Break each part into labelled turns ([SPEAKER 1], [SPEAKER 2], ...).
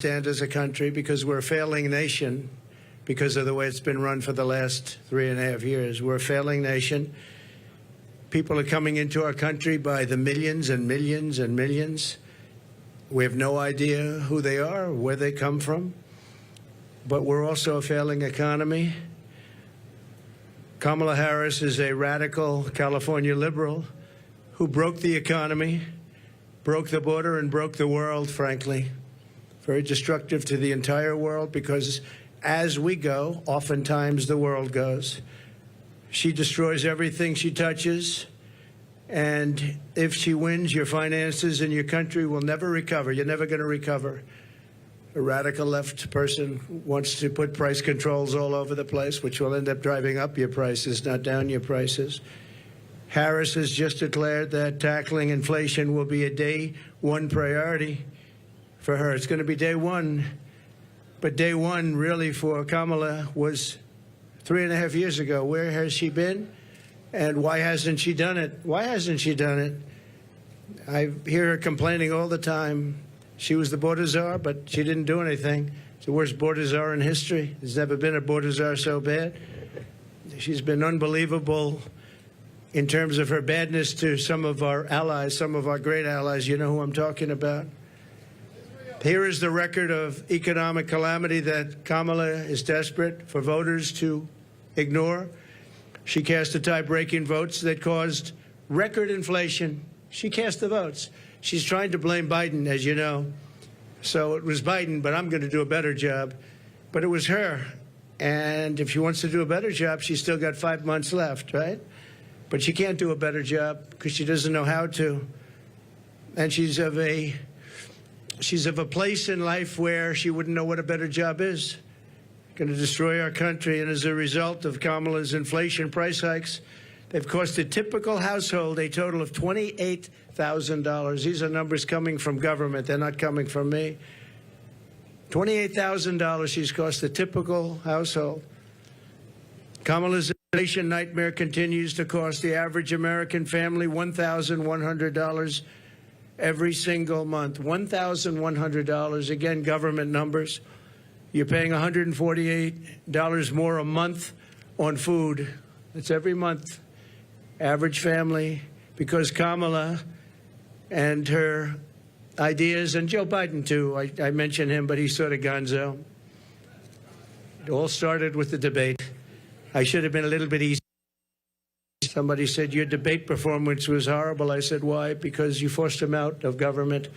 [SPEAKER 1] stand as a country because we're a failing nation because of the way it's been run for the last 3.5 years. We're a failing nation. People are coming into our country by the millions and millions and millions. We have no idea who they are, where they come from. But we're also a failing economy. Kamala Harris is a radical California liberal who broke the economy, broke the border, and broke the world, frankly. Very destructive to the entire world because as we go, oftentimes the world goes. She destroys everything she touches. And if she wins, your finances and your country will never recover. You're never going to recover. A radical left person wants to put price controls all over the place, which will end up driving up your prices, not down your prices. Harris has just declared that tackling inflation will be a day one priority for her. It's going to be day one. But day one, really, for Kamala was 3.5 years ago. Where has she been? And why hasn't she done it? Why hasn't she done it? I hear her complaining all the time. She was the border czar, but she didn't do anything. It's the worst border czar in history. There's never been a border czar so bad. She's been unbelievable in terms of her badness to some of our allies, some of our great allies. You know who I'm talking about. Here is the record of economic calamity that Kamala is desperate for voters to ignore. She cast the tie-breaking votes that caused record inflation. She cast the votes. She's trying to blame Biden, as you know. So it was Biden, but I'm going to do a better job. But it was her. And if she wants to do a better job, she's still got 5 months left, right? But she can't do a better job because she doesn't know how to. And she's of a place in life where she wouldn't know what a better job is. Going to destroy our country. And as a result of Kamala's inflation price hikes, they've cost a typical household a total of $28,000. These are numbers coming from government. They're not coming from me. $28,000 she's cost a typical household. Kamala's inflation nightmare continues to cost the average American family $1,100 every single month. $1,100. Again, government numbers. You're paying $148 more a month on food. That's every month. Average family, because Kamala and her ideas, and Joe Biden too, I mention him, but he's sort of gonzo. It all started with the debate. I should have been a little bit easy. Somebody said, your debate performance was horrible. I said, why? Because you forced him out of government.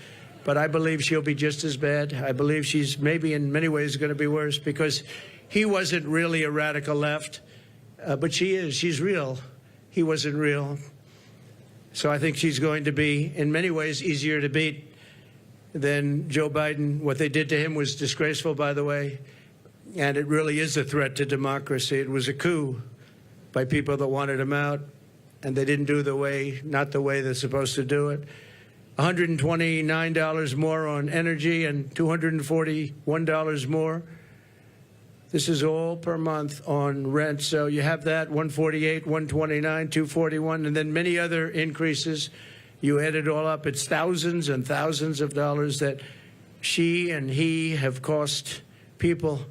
[SPEAKER 1] But I believe she'll be just as bad. I believe she's maybe in many ways going to be worse because he wasn't really a radical left, but she is. She's real. He wasn't real. So I think she's going to be, in many ways, easier to beat than Joe Biden. What they did to him was disgraceful, by the way, and it really is a threat to democracy. It was a coup by people that wanted him out, and they didn't do not the way they're supposed to do it. $129 more on energy and $241 more. This is all per month on rent. So you have that, $148, $129, $241, and then many other increases. You add it all up, it's thousands and thousands of dollars that she and he have cost people.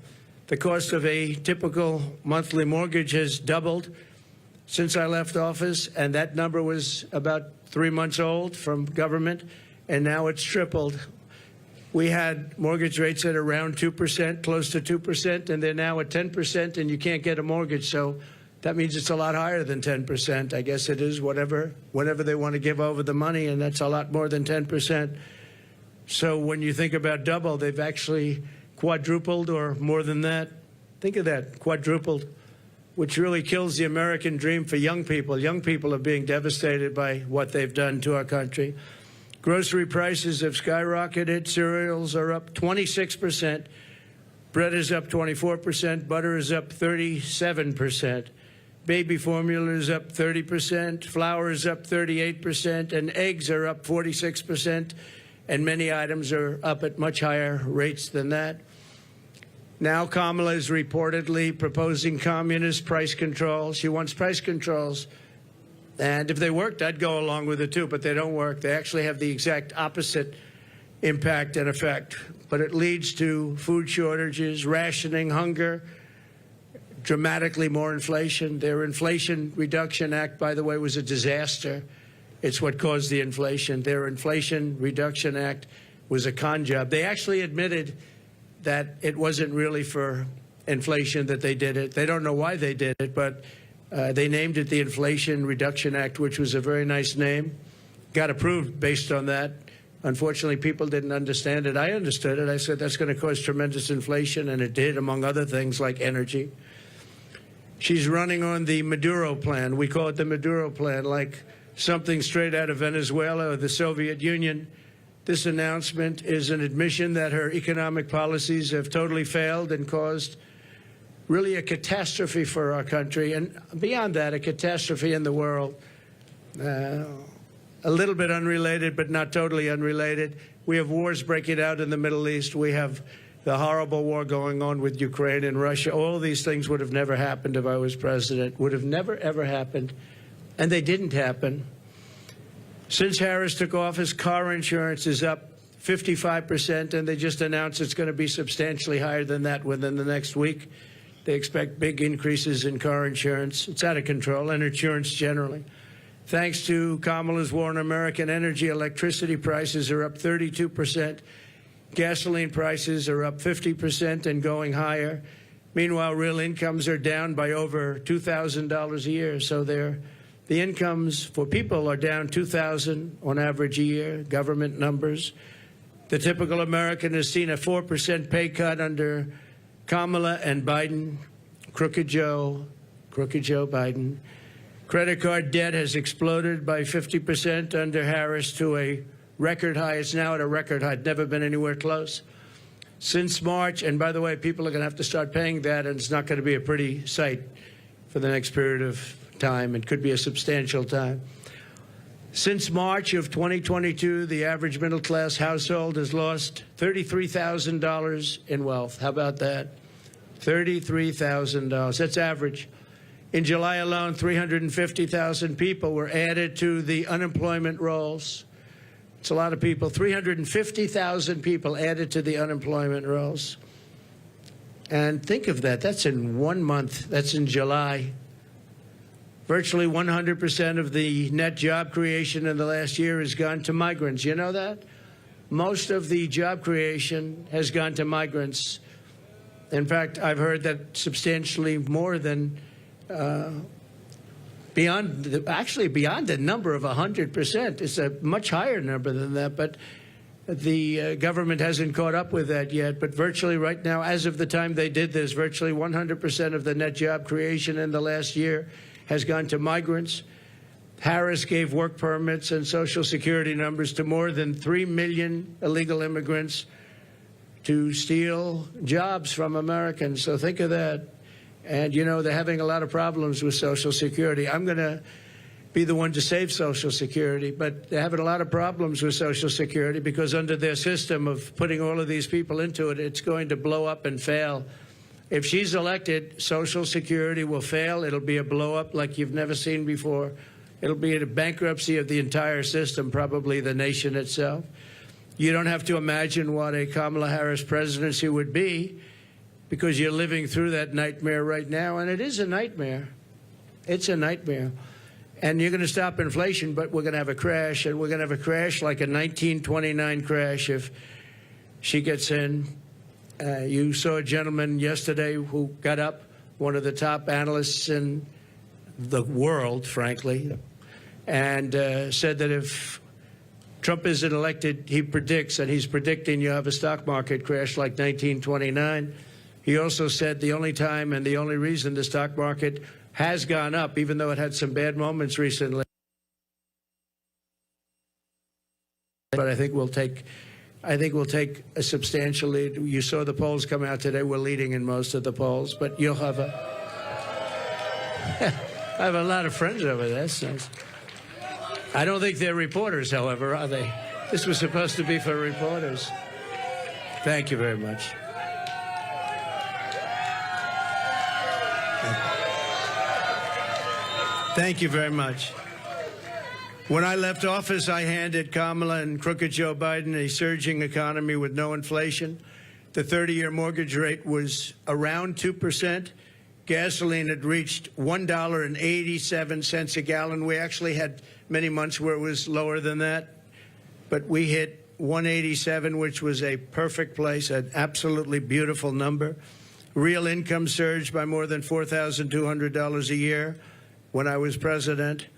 [SPEAKER 1] The cost of a typical monthly mortgage has doubled since I left office, and that number was about 3 months old from government, and now it's tripled. We had mortgage rates at around 2%, close to 2%, and they're now at 10%, and you can't get a mortgage. So that means it's a lot higher than 10%. I guess it is whatever they want to give over the money, and that's a lot more than 10%. So when you think about double, they've actually quadrupled or more than that. Think of that, quadrupled, which really kills the American dream for young people. Young people are being devastated by what they've done to our country. Grocery prices have skyrocketed. Cereals are up 26%. Bread is up 24%. Butter is up 37%. Baby formula is up 30%. Flour is up 38%. And eggs are up 46%. And many items are up at much higher rates than that. Now Kamala is reportedly proposing communist price control. She wants price controls. And if they worked, I'd go along with it too, but they don't work. They actually have the exact opposite impact and effect. But it leads to food shortages, rationing, hunger, dramatically more inflation. Their Inflation Reduction Act, by the way, was a disaster. It's what caused the inflation. Their Inflation Reduction Act was a con job. They actually admitted that it wasn't really for inflation that they did it. They don't know why they did it, but they named it the Inflation Reduction Act, which was a very nice name. Got approved based on that. Unfortunately, people didn't understand it. I understood it. I said that's going to cause tremendous inflation, and it did, among other things like energy. She's running on the Maduro plan. We call it the Maduro plan, like something straight out of Venezuela or the Soviet Union. This announcement is an admission that her economic policies have totally failed and caused really a catastrophe for our country, and beyond that, a catastrophe in the world. A little bit unrelated, but not totally unrelated. We have wars breaking out in the Middle East. We have the horrible war going on with Ukraine and Russia. All of these things would have never happened if I was president, would have never, ever happened, and they didn't happen. Since Harris took office, car insurance is up 55%, and they just announced it's going to be substantially higher than that within the next week. They expect big increases in car insurance. It's out of control, and insurance generally. Thanks to Kamala's war on American energy, electricity prices are up 32%. Gasoline prices are up 50% and going higher. Meanwhile, real incomes are down by over $2,000 a year. So the incomes for people are down $2,000 on average a year, government numbers. The typical American has seen a 4% pay cut under Kamala and Biden, Crooked Joe Biden. Credit card debt has exploded by 50% under Harris to a record high. It's now at a record high. It's never been anywhere close. Since March, and by the way, people are going to have to start paying that, and it's not going to be a pretty sight for the next period of time. It could be a substantial time. Since March of 2022, the average middle-class household has lost $33,000 in wealth. How about that? $33,000. That's average. In July alone, 350,000 people were added to the unemployment rolls. It's a lot of people. 350,000 people added to the unemployment rolls. And think of that. That's in 1 month. That's in July. Virtually 100% of the net job creation in the last year has gone to migrants. You know that? Most of the job creation has gone to migrants. In fact, I've heard that substantially more than beyond the number of 100%. It's a much higher number than that, but the government hasn't caught up with that yet. But virtually right now, as of the time they did this, virtually 100% of the net job creation in the last year has gone to migrants. Harris gave work permits and Social Security numbers to more than 3 million illegal immigrants to steal jobs from Americans. So think of that. And, you know, they're having a lot of problems with Social Security. I'm going to be the one to save Social Security, but they're having a lot of problems with Social Security because under their system of putting all of these people into it, it's going to blow up and fail. If she's elected, Social Security will fail. It'll be a blow-up like you've never seen before. It'll be a bankruptcy of the entire system, probably the nation itself. You don't have to imagine what a Kamala Harris presidency would be, because you're living through that nightmare right now, and it is a nightmare. It's a nightmare. And you're going to stop inflation, but we're going to have a crash, and we're going to have a crash like a 1929 crash if she gets in. You saw a gentleman yesterday who got up, one of the top analysts in the world, frankly, and said that if Trump isn't elected, he predicts, and he's predicting you have a stock market crash like 1929. He also said the only time and the only reason the stock market has gone up, even though it had some bad moments recently, but I think we'll take a substantial lead. You saw the polls come out today. We're leading in most of the polls, but you'll have I have a lot of friends over there. So I don't think they're reporters, however, are they? This was supposed to be for reporters. Thank you very much. Thank you very much. When I left office, I handed Kamala and crooked Joe Biden a surging economy with no inflation. The 30-year mortgage rate was around 2%. Gasoline had reached $1.87 a gallon. We actually had many months where it was lower than that, but we hit 187, which was a perfect place, an absolutely beautiful number. Real income surged by more than $4,200 a year when I was president.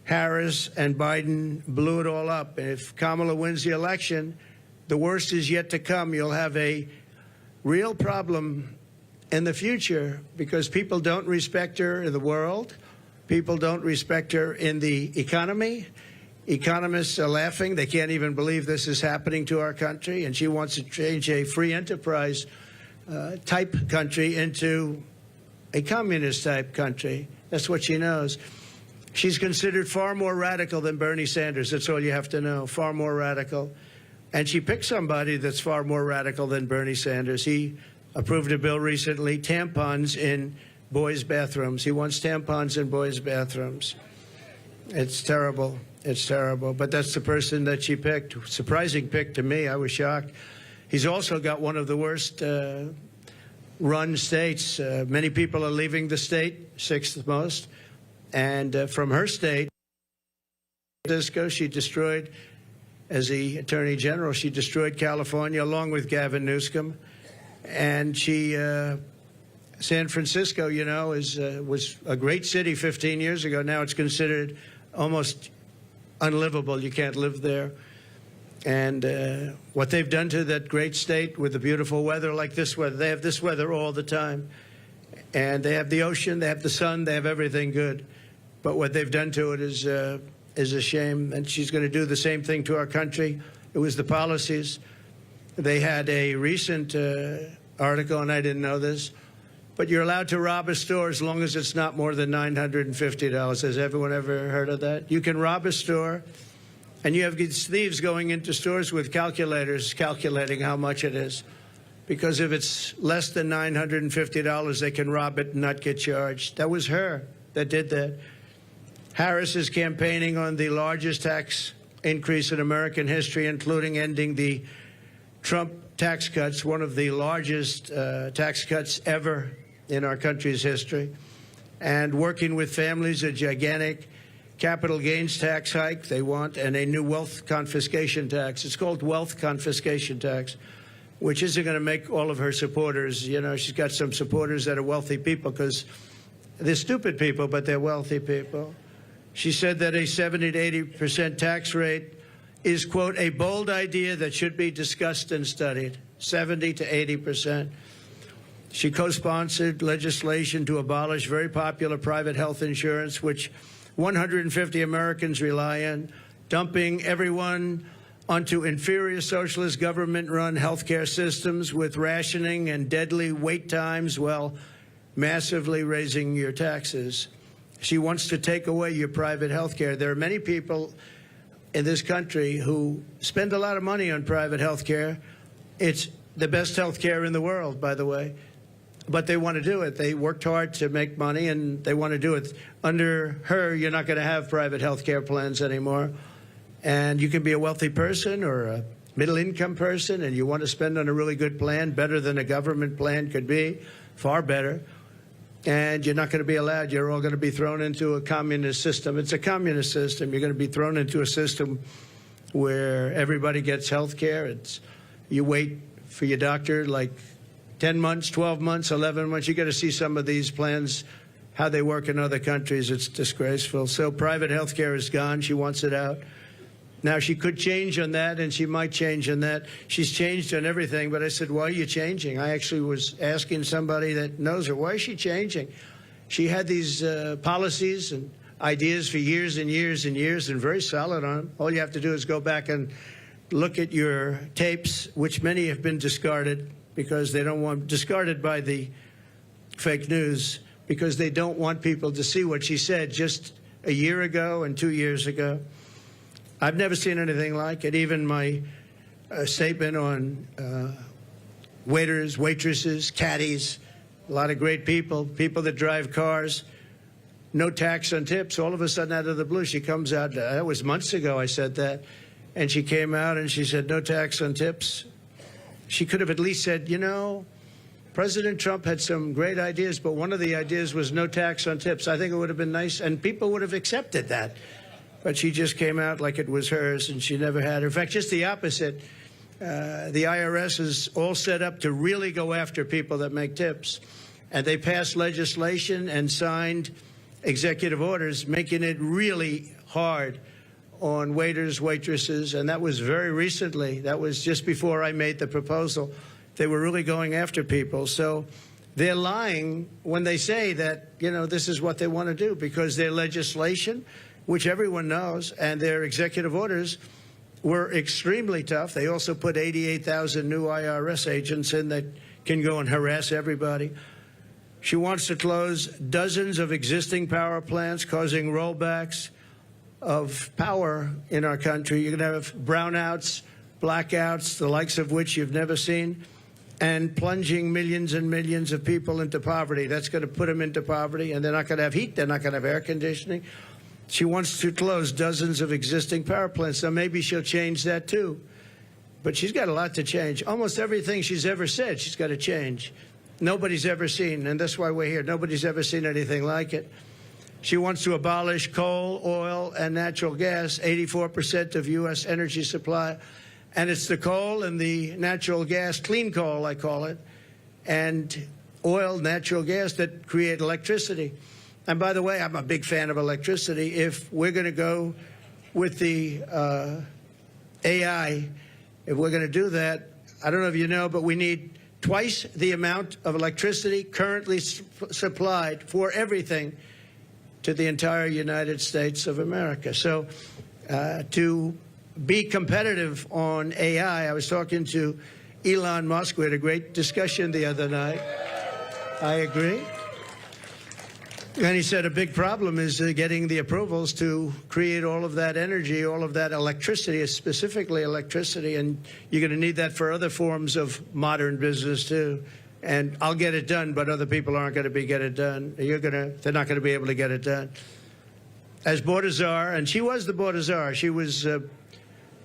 [SPEAKER 1] Harris and Biden blew it all up. And if Kamala wins the election, the worst is yet to come. You'll have a real problem in the future because people don't respect her in the world. People don't respect her in the economy. Economists are laughing. They can't even believe this is happening to our country. And she wants to change a free enterprise type country into a communist type country. That's what she knows. She's considered far more radical than Bernie Sanders. That's all you have to know, far more radical. And she picked somebody that's far more radical than Bernie Sanders. He approved a bill recently, tampons in boys' bathrooms. He wants tampons in boys' bathrooms. It's terrible. It's terrible. But that's the person that she picked. Surprising pick to me. I was shocked. He's also got one of the worst run states. Many people are leaving the state, sixth most. And from her state, she destroyed, as the Attorney General, she destroyed California along with Gavin Newsom. And she, San Francisco, you know, was a great city 15 years ago. Now it's considered almost unlivable. You can't live there. And what they've done to that great state with the beautiful weather like this weather, they have this weather all the time. And they have the ocean, they have the sun, they have everything good. But what they've done to it is a shame. And she's going to do the same thing to our country. It was the policies. They had a recent article, and I didn't know this, but you're allowed to rob a store as long as it's not more than $950. Has everyone ever heard of that? You can rob a store, and you have these thieves going into stores with calculators calculating how much it is. Because if it's less than $950, they can rob it and not get charged. That was her that did that. Harris is campaigning on the largest tax increase in American history, including ending the Trump tax cuts, one of the largest tax cuts ever in our country's history, and working with families, a gigantic capital gains tax hike they want, and a new wealth confiscation tax. It's called wealth confiscation tax, which isn't going to make all of her supporters, you know, she's got some supporters that are wealthy people because they're stupid people, but they're wealthy people. She said that a 70 to 80% tax rate is, quote, a bold idea that should be discussed and studied. 70 to 80%. She co-sponsored legislation to abolish very popular private health insurance, which 150 Americans rely on, dumping everyone onto inferior socialist government-run healthcare systems with rationing and deadly wait times while massively raising your taxes. She wants to take away your private health care. There are many people in this country who spend a lot of money on private health care. It's the best health care in the world, by the way. But they want to do it. They worked hard to make money, and they want to do it. Under her, you're not going to have private health care plans anymore. And you can be a wealthy person or a middle-income person, and you want to spend on a really good plan, better than a government plan could be, far better. And you're not going to be allowed. You're all going to be thrown into a communist system. It's a communist system. You're going to be thrown into a system where everybody gets health care. You wait for your doctor like 10 months, 12 months, 11 months. You got to see some of these plans, how they work in other countries. It's disgraceful. So private health care is gone. She wants it out. Now, she could change on that, and she might change on that. She's changed on everything, but I said, why are you changing? I actually was asking somebody that knows her, why is she changing? She had these policies and ideas for years and years and years and very solid on them. All you have to do is go back and look at your tapes, which many have been discarded because they don't want, discarded by the fake news, because they don't want people to see what she said just a year ago and 2 years ago. I've never seen anything like it. Even my statement on waiters, waitresses, caddies, a lot of great people, people that drive cars. no tax on tips. All of a sudden, out of the blue, she comes out. That was months ago I said that. And she came out and she said, no tax on tips. She could have at least said, you know, President Trump had some great ideas, but one of the ideas was no tax on tips. I think it would have been nice, and people would have accepted that. But she just came out like it was hers, and she never had. In fact, just the opposite. The IRS is all set up to really go after people that make tips. And they passed legislation and signed executive orders making it really hard on waiters, waitresses, and that was very recently. That was just before I made the proposal. They were really going after people. So they're lying when they say that, you know, this is what they want to do, because their legislation, which everyone knows, and their executive orders were extremely tough. They also put 88,000 new IRS agents in that can go and harass everybody. She wants to close dozens of existing power plants, causing rollbacks of power in our country. You're going to have brownouts, blackouts, the likes of which you've never seen, and plunging millions and millions of people into poverty. That's going to put them into poverty, and they're not going to have heat. They're not going to have air conditioning. She wants to close dozens of existing power plants. Now, maybe she'll change that, too. But she's got a lot to change. Almost everything she's ever said, she's got to change. Nobody's ever seen, and that's why we're here. Nobody's ever seen anything like it. She wants to abolish coal, oil, and natural gas, 84% of U.S. energy supply. And it's the coal and the natural gas, clean coal, I call it, and oil, natural gas that create electricity. And by the way, I'm a big fan of electricity. If we're going to go with the AI, if we're going to do that, I don't know if you know, but we need twice the amount of electricity currently supplied for everything to the entire United States of America. So to be competitive on AI, I was talking to Elon Musk. We had a great discussion the other night. I agree. And he said a big problem is getting the approvals to create all of that energy, all of that electricity, specifically electricity, and you're going to need that for other forms of modern business, too. And I'll get it done, but other people aren't going to get it done. They're not going to be able to get it done. As border czar, and she was the border czar. She was, I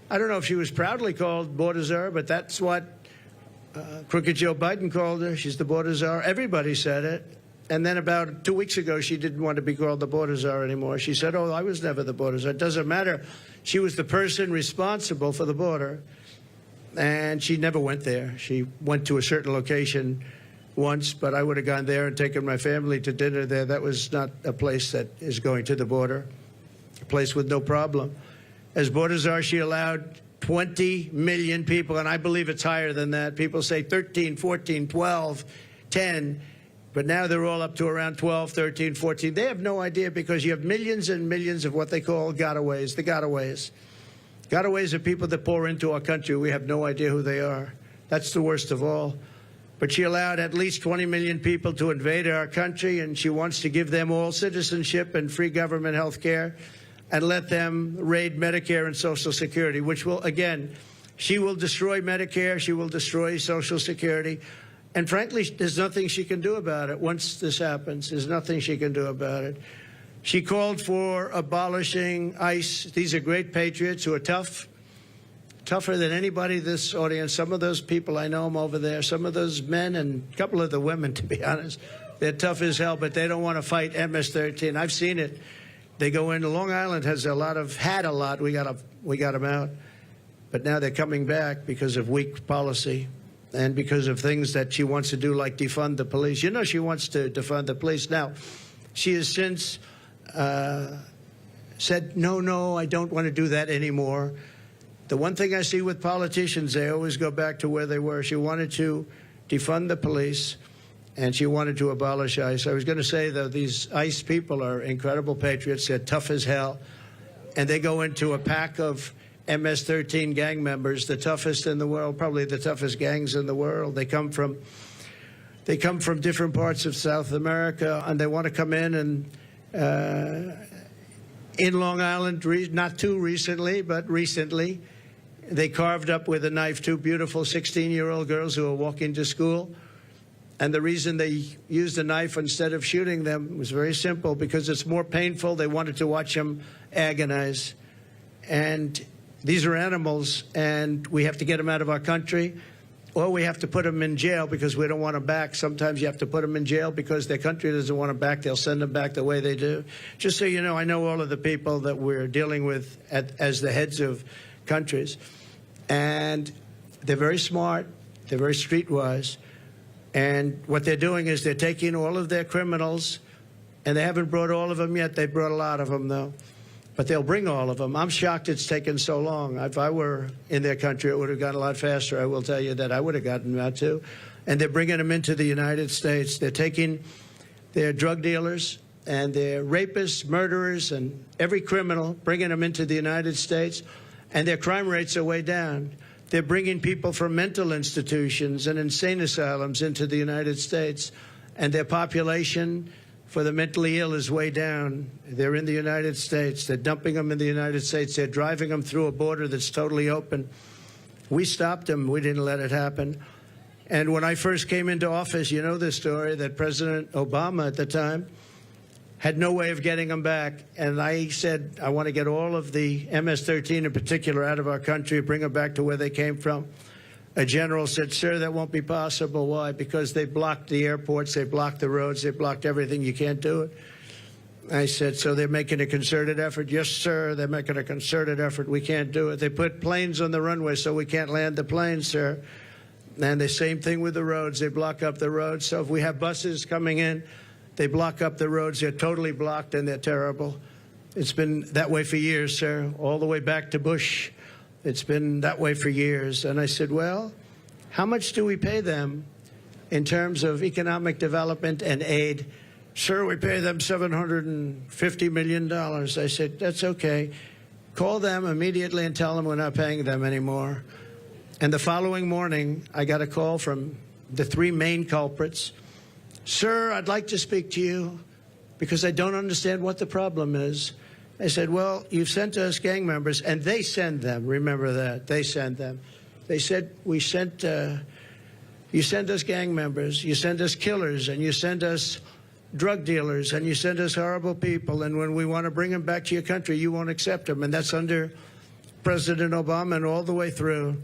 [SPEAKER 1] don't know if she was proudly called border czar, but that's what Crooked Joe Biden called her. She's the border czar. Everybody said it. And then about 2 weeks ago, she didn't want to be called the border czar anymore. She said, oh, I was never the border czar. It doesn't matter. She was the person responsible for the border. And she never went there. She went to a certain location once, but I would have gone there and taken my family to dinner there. That was not a place that is going to the border, a place with no problem. As border czar, she allowed 20 million people, and I believe it's higher than that. People say 13, 14, 12, 10, but now they're all up to around 12, 13, 14. They have no idea, because you have millions and millions of what they call gotaways, the gotaways. Gotaways are people that pour into our country. We have no idea who they are. That's the worst of all. But she allowed at least 20 million people to invade our country, and she wants to give them all citizenship and free government health care and let them raid Medicare and Social Security, which will, again, she will destroy Medicare. She will destroy Social Security. And frankly, there's nothing she can do about it once this happens. There's nothing she can do about it. She called for abolishing ICE. These are great patriots who are tough, tougher than anybody in this audience. Some of those people, I know them over there. Some of those men and a couple of the women, to be honest, they're tough as hell, but they don't want to fight MS-13. I've seen it. They go into Long Island has had a lot. We got them out. But now they're coming back because of weak policy and because of things that she wants to do, like defund the police. You know, she wants to defund the police. Now, she has since said, no, I don't want to do that anymore. The one thing I see with politicians, they always go back to where they were. She wanted to defund the police, and she wanted to abolish ICE. I was going to say, though, these ICE people are incredible patriots. They're tough as hell, and they go into a pack of MS-13 gang members, the toughest in the world, probably the toughest gangs in the world. They come from different parts of South America, and they want to come in and in Long Island, not too recently, but recently, they carved up with a knife two beautiful 16-year-old girls who were walking to school. And the reason they used a knife instead of shooting them was very simple, because it's more painful. They wanted to watch them agonize. And these are animals, and we have to get them out of our country, or we have to put them in jail because we don't want them back. Sometimes you have to put them in jail because their country doesn't want them back. They'll send them back the way they do. Just so you know, I know all of the people that we're dealing with as the heads of countries. And they're very smart. They're very streetwise. And what they're doing is they're taking all of their criminals, and they haven't brought all of them yet. They brought a lot of them, though. But they'll bring all of them. I'm shocked it's taken so long. If I were in their country, it would have gone a lot faster. I will tell you that I would have gotten them out, too. And they're bringing them into the United States. They're taking their drug dealers and their rapists, murderers, and every criminal, bringing them into the United States. And their crime rates are way down. They're bringing people from mental institutions and insane asylums into the United States. And their population for the mentally ill is way down. They're in the United States. They're dumping them in the United States. They're driving them through a border that's totally open. We stopped them. We didn't let it happen. And when I first came into office, you know this story, that President Obama at the time had no way of getting them back. And I said, I want to get all of the MS-13 in particular out of our country, bring them back to where they came from. A general said, sir, that won't be possible. Why? Because they blocked the airports, they blocked the roads, they blocked everything. You can't do it. I said, so they're making a concerted effort? Yes, sir, they're making a concerted effort. We can't do it. They put planes on the runway so we can't land the planes, sir. And the same thing with the roads. They block up the roads. So if we have buses coming in, they block up the roads. They're totally blocked, and they're terrible. It's been that way for years, sir, all the way back to Bush. It's been that way for years. And I said, well, how much do we pay them in terms of economic development and aid? Sir, we pay them $750 million. I said, that's okay. Call them immediately and tell them we're not paying them anymore. And the following morning, I got a call from the three main culprits. Sir, I'd like to speak to you because I don't understand what the problem is. I said, well, you've sent us gang members, and they send them. Remember that. They send them. They said, you send us gang members, you send us killers, and you send us drug dealers, and you send us horrible people, and when we want to bring them back to your country, you won't accept them. And that's under President Obama and all the way through.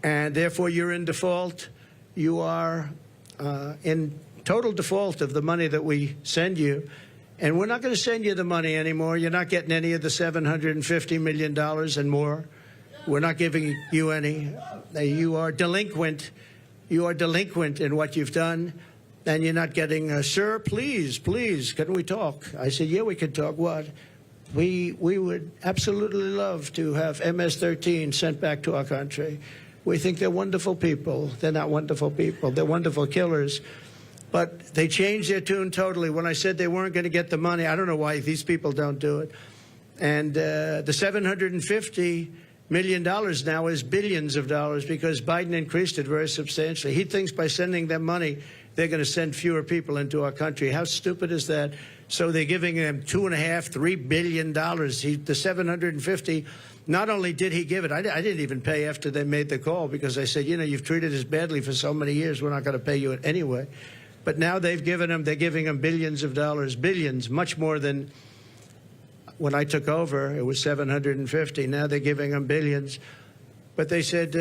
[SPEAKER 1] And therefore, you're in default. You are in total default of the money that we send you. And we're not going to send you the money anymore. You're not getting any of the $750 million and more. We're not giving you any. You are delinquent. You are delinquent in what you've done. And you're not getting, sir, please, can we talk? I said, yeah, we can talk. What? We would absolutely love to have MS-13 sent back to our country. We think they're wonderful people. They're not wonderful people. They're wonderful killers. But they changed their tune totally. When I said they weren't going to get the money, I don't know why these people don't do it. And the $750 million now is billions of dollars because Biden increased it very substantially. He thinks by sending them money, they're going to send fewer people into our country. How stupid is that? So they're giving them $2.5–3 billion. The 750, not only did he give it, I didn't even pay after they made the call because I said, you know, you've treated us badly for so many years. We're not going to pay you it anyway. But now they're giving them billions of dollars, billions, much more than when I took over. It was 750. Now they're giving them billions. But they said,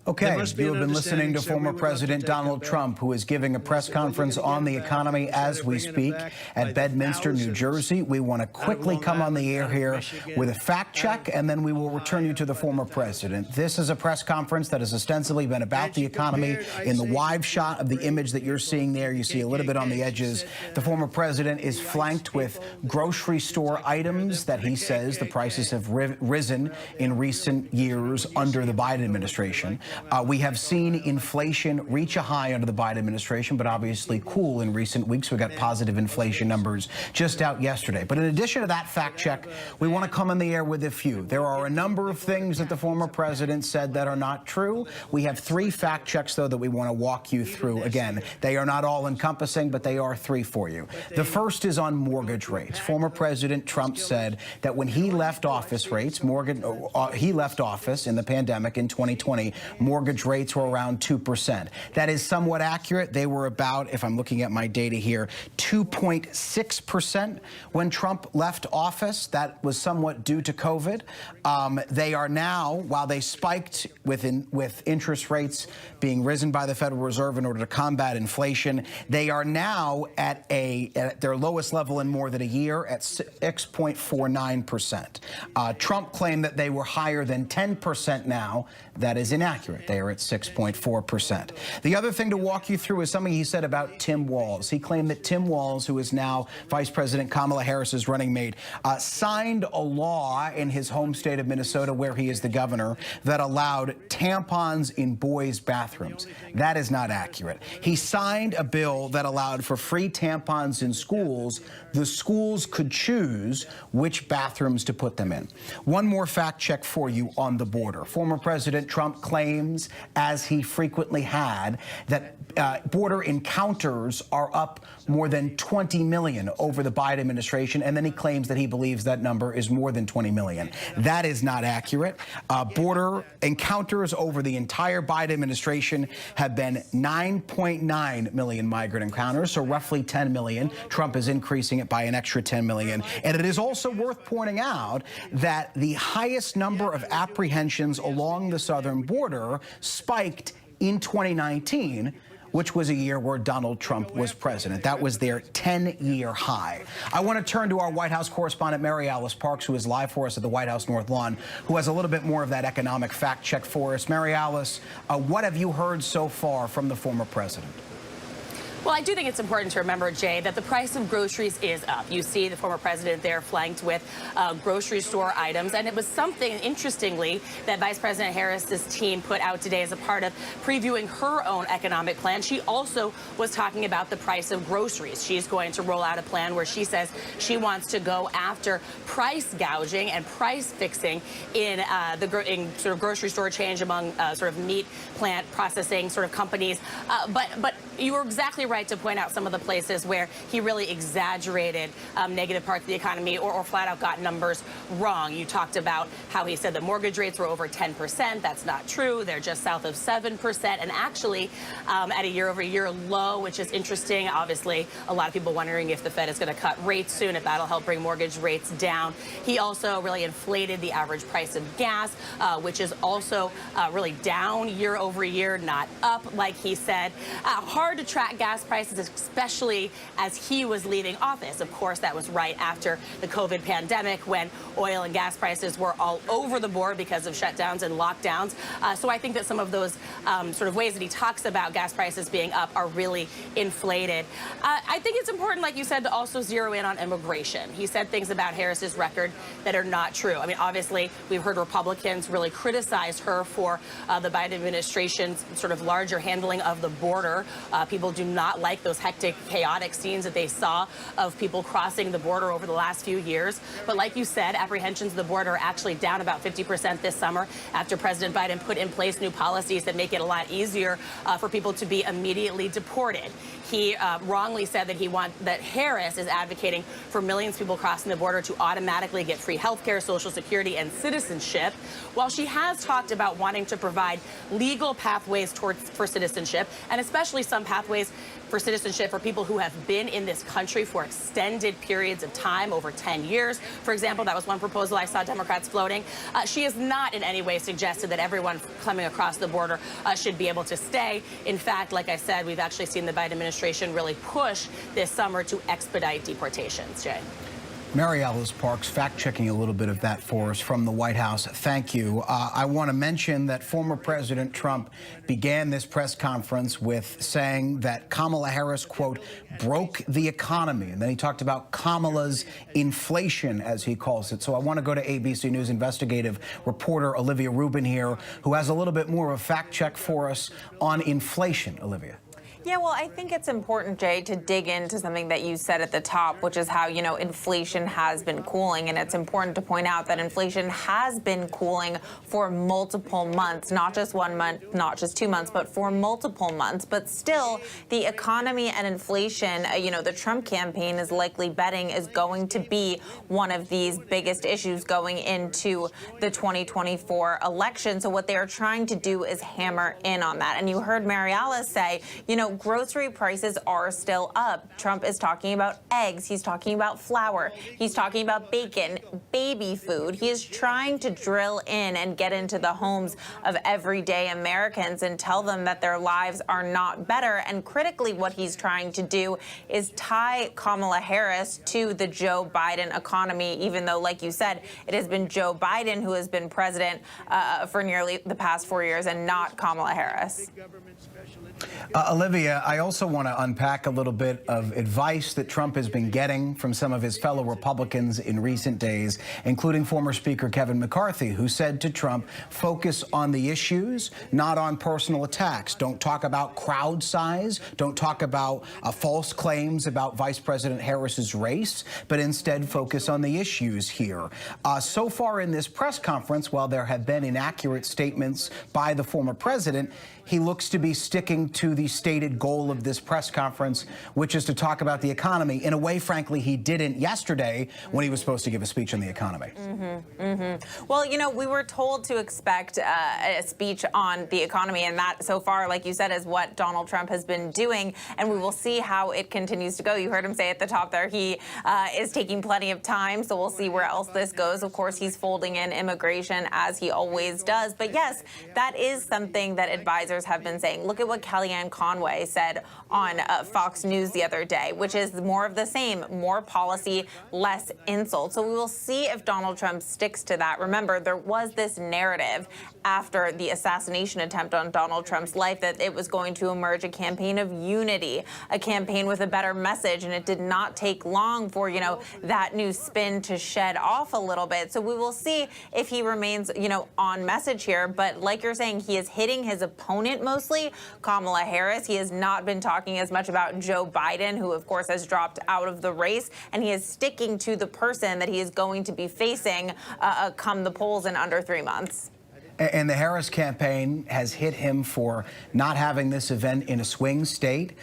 [SPEAKER 2] okay, you have been listening to former President Donald Trump, who is giving a press conference on the economy as we speak at Bedminster, New Jersey. We want to quickly come on the air here with a fact check, and then we will return you to the former president. This is a press conference that has ostensibly been about the economy. In the wide shot of the image that you're seeing there, you see a little bit on the edges. The former president is flanked with grocery store items that he says the prices have risen in recent years under the Biden administration. We have seen inflation reach a high under the Biden administration, but obviously cool in recent weeks. We got positive inflation numbers just out yesterday. But in addition to that fact check, we want to come on the air with a few. There are a number of things that the former president said that are not true. We have 3 fact checks, though, that we want to walk you through. Again, they are not all encompassing, but they are 3 for you. The first is on mortgage rates. Former President Trump said that when he left office, he left office in the pandemic in 2020, mortgage rates were around 2%. That is somewhat accurate. They were about, if I'm looking at my data here, 2.6% when Trump left office. That was somewhat due to COVID. They are now, while they spiked with interest rates being risen by the Federal Reserve in order to combat inflation, they are now at their lowest level in more than a year at 6.49%. Trump claimed that they were higher than 10% now. That is inaccurate. They are at 6.4%. The other thing to walk you through is something he said about Tim Walz. He claimed that Tim Walz, who is now Vice President Kamala Harris's running mate, signed a law in his home state of Minnesota, where he is the governor, that allowed tampons in boys' bathrooms. That is not accurate. He signed a bill that allowed for free tampons in schools. The schools could choose which bathrooms to put them in. One more fact check for you on the border. Former President Trump claims, as he frequently had, that border encounters are up more than 20 million over the Biden administration, and then he claims that he believes that number is more than 20 million. That is not accurate. Border encounters over the entire Biden administration have been 9.9 million migrant encounters, so roughly 10 million. Trump is increasing it by an extra 10 million. And it is also worth pointing out that the highest number of apprehensions along the southern border spiked in 2019, which was a year where Donald Trump was president. That was their 10-year high. I want to turn to our White House correspondent, Mary Alice Parks, who is live for us at the White House North Lawn, who has a little bit more of that economic fact check for us. Mary Alice, what have you heard so far from the former president?
[SPEAKER 3] Well, I do think it's important to remember, Jay, that the price of groceries is up. You see the former president there flanked with grocery store items. And it was something, interestingly, that Vice President Harris's team put out today as a part of previewing her own economic plan. She also was talking about the price of groceries. She's going to roll out a plan where she says she wants to go after price gouging and price fixing in sort of grocery store change among sort of meat plant processing sort of companies. But you were exactly right to point out some of the places where he really exaggerated negative parts of the economy or flat out got numbers wrong. You talked about how he said that mortgage rates were over 10%. That's not true. They're just south of 7%, and actually at a year-over-year low, which is interesting. Obviously, a lot of people wondering if the Fed is going to cut rates soon, if that'll help bring mortgage rates down. He also really inflated the average price of gas, which is also really down year-over-year, not up, like he said. Hard to track gas prices, especially as he was leaving office. Of course, that was right after the COVID pandemic, when oil and gas prices were all over the board because of shutdowns and lockdowns. So I think that some of those sort of ways that he talks about gas prices being up are really inflated. I think it's important, like you said, to also zero in on immigration. He said things about Harris's record that are not true. I mean, obviously, we've heard Republicans really criticize her for the Biden administration's sort of larger handling of the border. People do not like those hectic, chaotic scenes that they saw of people crossing the border over the last few years. But like you said, apprehensions at the border are actually down about 50% this summer after President Biden put in place new policies that make it a lot easier for people to be immediately deported. He wrongly said that Harris is advocating for millions of people crossing the border to automatically get free health care, Social Security, and citizenship. While she has talked about wanting to provide legal pathways for citizenship, and especially some pathways for citizenship for people who have been in this country for extended periods of time, over 10 years. For example, that was one proposal I saw Democrats floating. She has not in any way suggested that everyone coming across the border should be able to stay. In fact, like I said, we've actually seen the Biden administration really push this summer to expedite deportations. Jay.
[SPEAKER 2] Mary Alice Parks, fact-checking a little bit of that for us from the White House. Thank you. I want to mention that former President Trump began this press conference with saying that Kamala Harris, quote, broke the economy. And then he talked about Kamala's inflation, as he calls it. So I want to go to ABC News investigative reporter Olivia Rubin here, who has a little bit more of a fact-check for us on inflation. Olivia.
[SPEAKER 4] Yeah, well, I think it's important, Jay, to dig into something that you said at the top, which is how, inflation has been cooling. And it's important to point out that inflation has been cooling for multiple months, not just 1 month, not just 2 months, but for multiple months. But still, the economy and inflation, the Trump campaign is likely betting is going to be one of these biggest issues going into the 2024 election. So what they are trying to do is hammer in on that. And you heard Mary Alice say, grocery prices are still up. Trump is talking about eggs. He's talking about flour. He's talking about bacon, baby food. He is trying to drill in and get into the homes of everyday Americans and tell them that their lives are not better. And critically, what he's trying to do is tie Kamala Harris to the Joe Biden economy, even though, like you said, it has been Joe Biden who has been president for nearly the past 4 years and not Kamala Harris.
[SPEAKER 2] Olivia, I also want to unpack a little bit of advice that Trump has been getting from some of his fellow Republicans in recent days, including former Speaker Kevin McCarthy, who said to Trump, focus on the issues, not on personal attacks. Don't talk about crowd size. Don't talk about false claims about Vice President Harris's race, but instead focus on the issues here. So far in this press conference, while there have been inaccurate statements by the former president, he looks to be sticking to the stated goal of this press conference, which is to talk about the economy in a way, frankly, he didn't yesterday when he was supposed to give a speech on the economy.
[SPEAKER 4] Well, we were told to expect a speech on the economy, and that so far, like you said, is what Donald Trump has been doing, and we will see how it continues to go. You heard him say at the top there he is taking plenty of time, so we'll see where else this goes. Of course, he's folding in immigration as he always does, but yes, that is something that advisors have been saying. Look at what Kellyanne Conway said on Fox News the other day, which is more of the same, more policy, less insult. So we will see if Donald Trump sticks to that. Remember, there was this narrative after the assassination attempt on Donald Trump's life that it was going to emerge a campaign of unity, a campaign with a better message, and it did not take long for, that new spin to shed off a little bit. So we will see if he remains, on message here. But like you're saying, he is hitting his opponent mostly, Kamala Harris. He has not been talking as much about Joe Biden, who, of course, has dropped out of the race, and he is sticking to the person that he is going to be facing come the polls in under 3 months.
[SPEAKER 2] And the Harris campaign has hit him for not having this event in a swing state.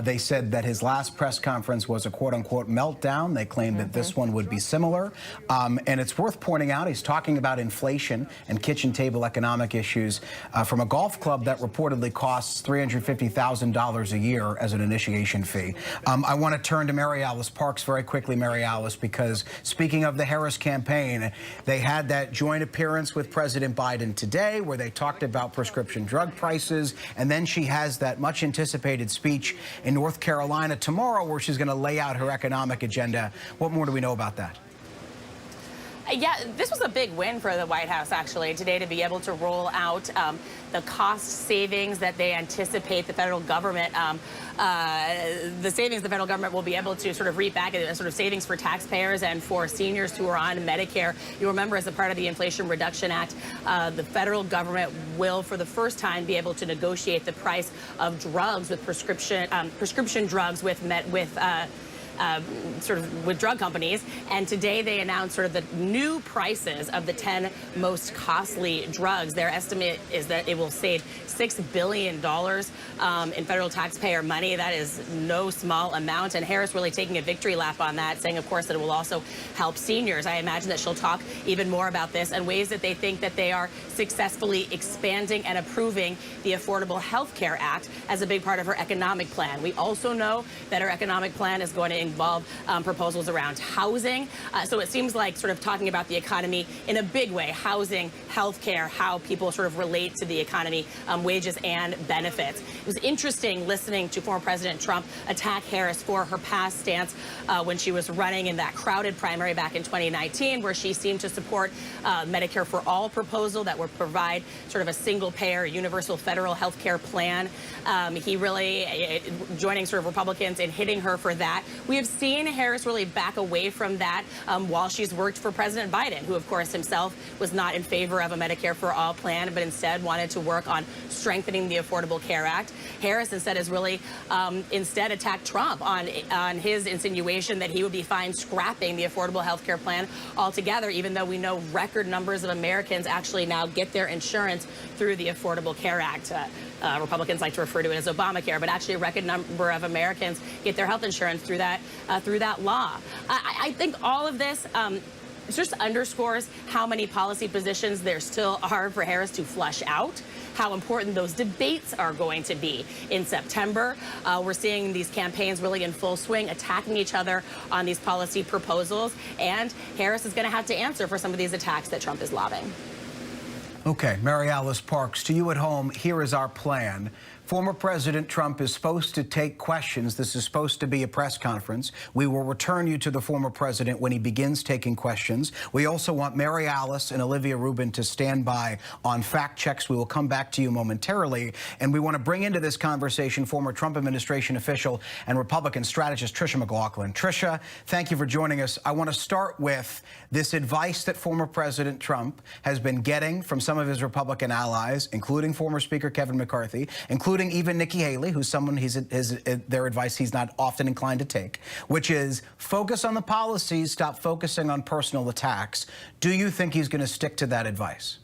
[SPEAKER 2] They said that his last press conference was a quote-unquote meltdown. They claimed that this one would be similar. And it's worth pointing out he's talking about inflation and kitchen table economic issues from a golf club that reportedly costs $350,000 a year as an initiation fee. I want to turn to Mary Alice Parks very quickly, Mary Alice, because speaking of the Harris campaign, they had that joint appearance with President Biden today where they talked about prescription drug prices, and then she has that much anticipated speech in North Carolina tomorrow where she's going to lay out her economic agenda. What more do we know about that?
[SPEAKER 3] Yeah, this was a big win for the White House, actually, today to be able to roll out the cost savings that they anticipate the federal government, the savings the federal government will be able to sort of reap back, sort of savings for taxpayers and for seniors who are on Medicare. You remember, as a part of the Inflation Reduction Act, the federal government will, for the first time, be able to negotiate the price of drugs with prescription drugs with sort of with drug companies. And today they announced sort of the new prices of the 10 most costly drugs. Their estimate is that it will save $6 billion in federal taxpayer money. That is no small amount. And Harris really taking a victory lap on that, saying, of course, that it will also help seniors. I imagine that she'll talk even more about this and ways that they think that they are successfully expanding and approving the Affordable Health Care Act as a big part of her economic plan. We also know that her economic plan is going to involve proposals around housing. So it seems like sort of talking about the economy in a big way, housing, healthcare, how people sort of relate to the economy, wages and benefits. It was interesting listening to former President Trump attack Harris for her past stance when she was running in that crowded primary back in 2019, where she seemed to support Medicare for All proposal that would provide sort of a single-payer, universal federal health care plan. He really joining sort of Republicans in hitting her for that. We have seen Harris really back away from that while she's worked for President Biden, who, of course, himself was not in favor of a Medicare for All plan, but instead wanted to work on strengthening the Affordable Care Act. Harris instead has really instead attacked Trump on his insinuation that he would be fine scrapping the Affordable Health Care plan altogether, even though we know record numbers of Americans actually now get their insurance through the Affordable Care Act. Republicans like to refer to it as Obamacare, but actually a record number of Americans get their health insurance through that law. I think all of this just underscores how many policy positions there still are for Harris to flush out, how important those debates are going to be in September. We're seeing these campaigns really in full swing, attacking each other on these policy proposals, and Harris is going to have to answer for some of these attacks that Trump is lobbing.
[SPEAKER 2] Okay, Mary Alice Parks, to you at home, here is our plan. Former President Trump is supposed to take questions. This is supposed to be a press conference. We will return you to the former president when he begins taking questions. We also want Mary Alice and Olivia Rubin to stand by on fact checks. We will come back to you momentarily. And we want to bring into this conversation former Trump administration official and Republican strategist Tricia McLaughlin. Tricia, thank you for joining us. I want to start with this advice that former President Trump has been getting from some of his Republican allies, including former Speaker Kevin McCarthy, including even Nikki Haley, who's someone their advice he's not often inclined to take, which is focus on the policies, stop focusing on personal attacks. Do you think he's going to stick to that advice?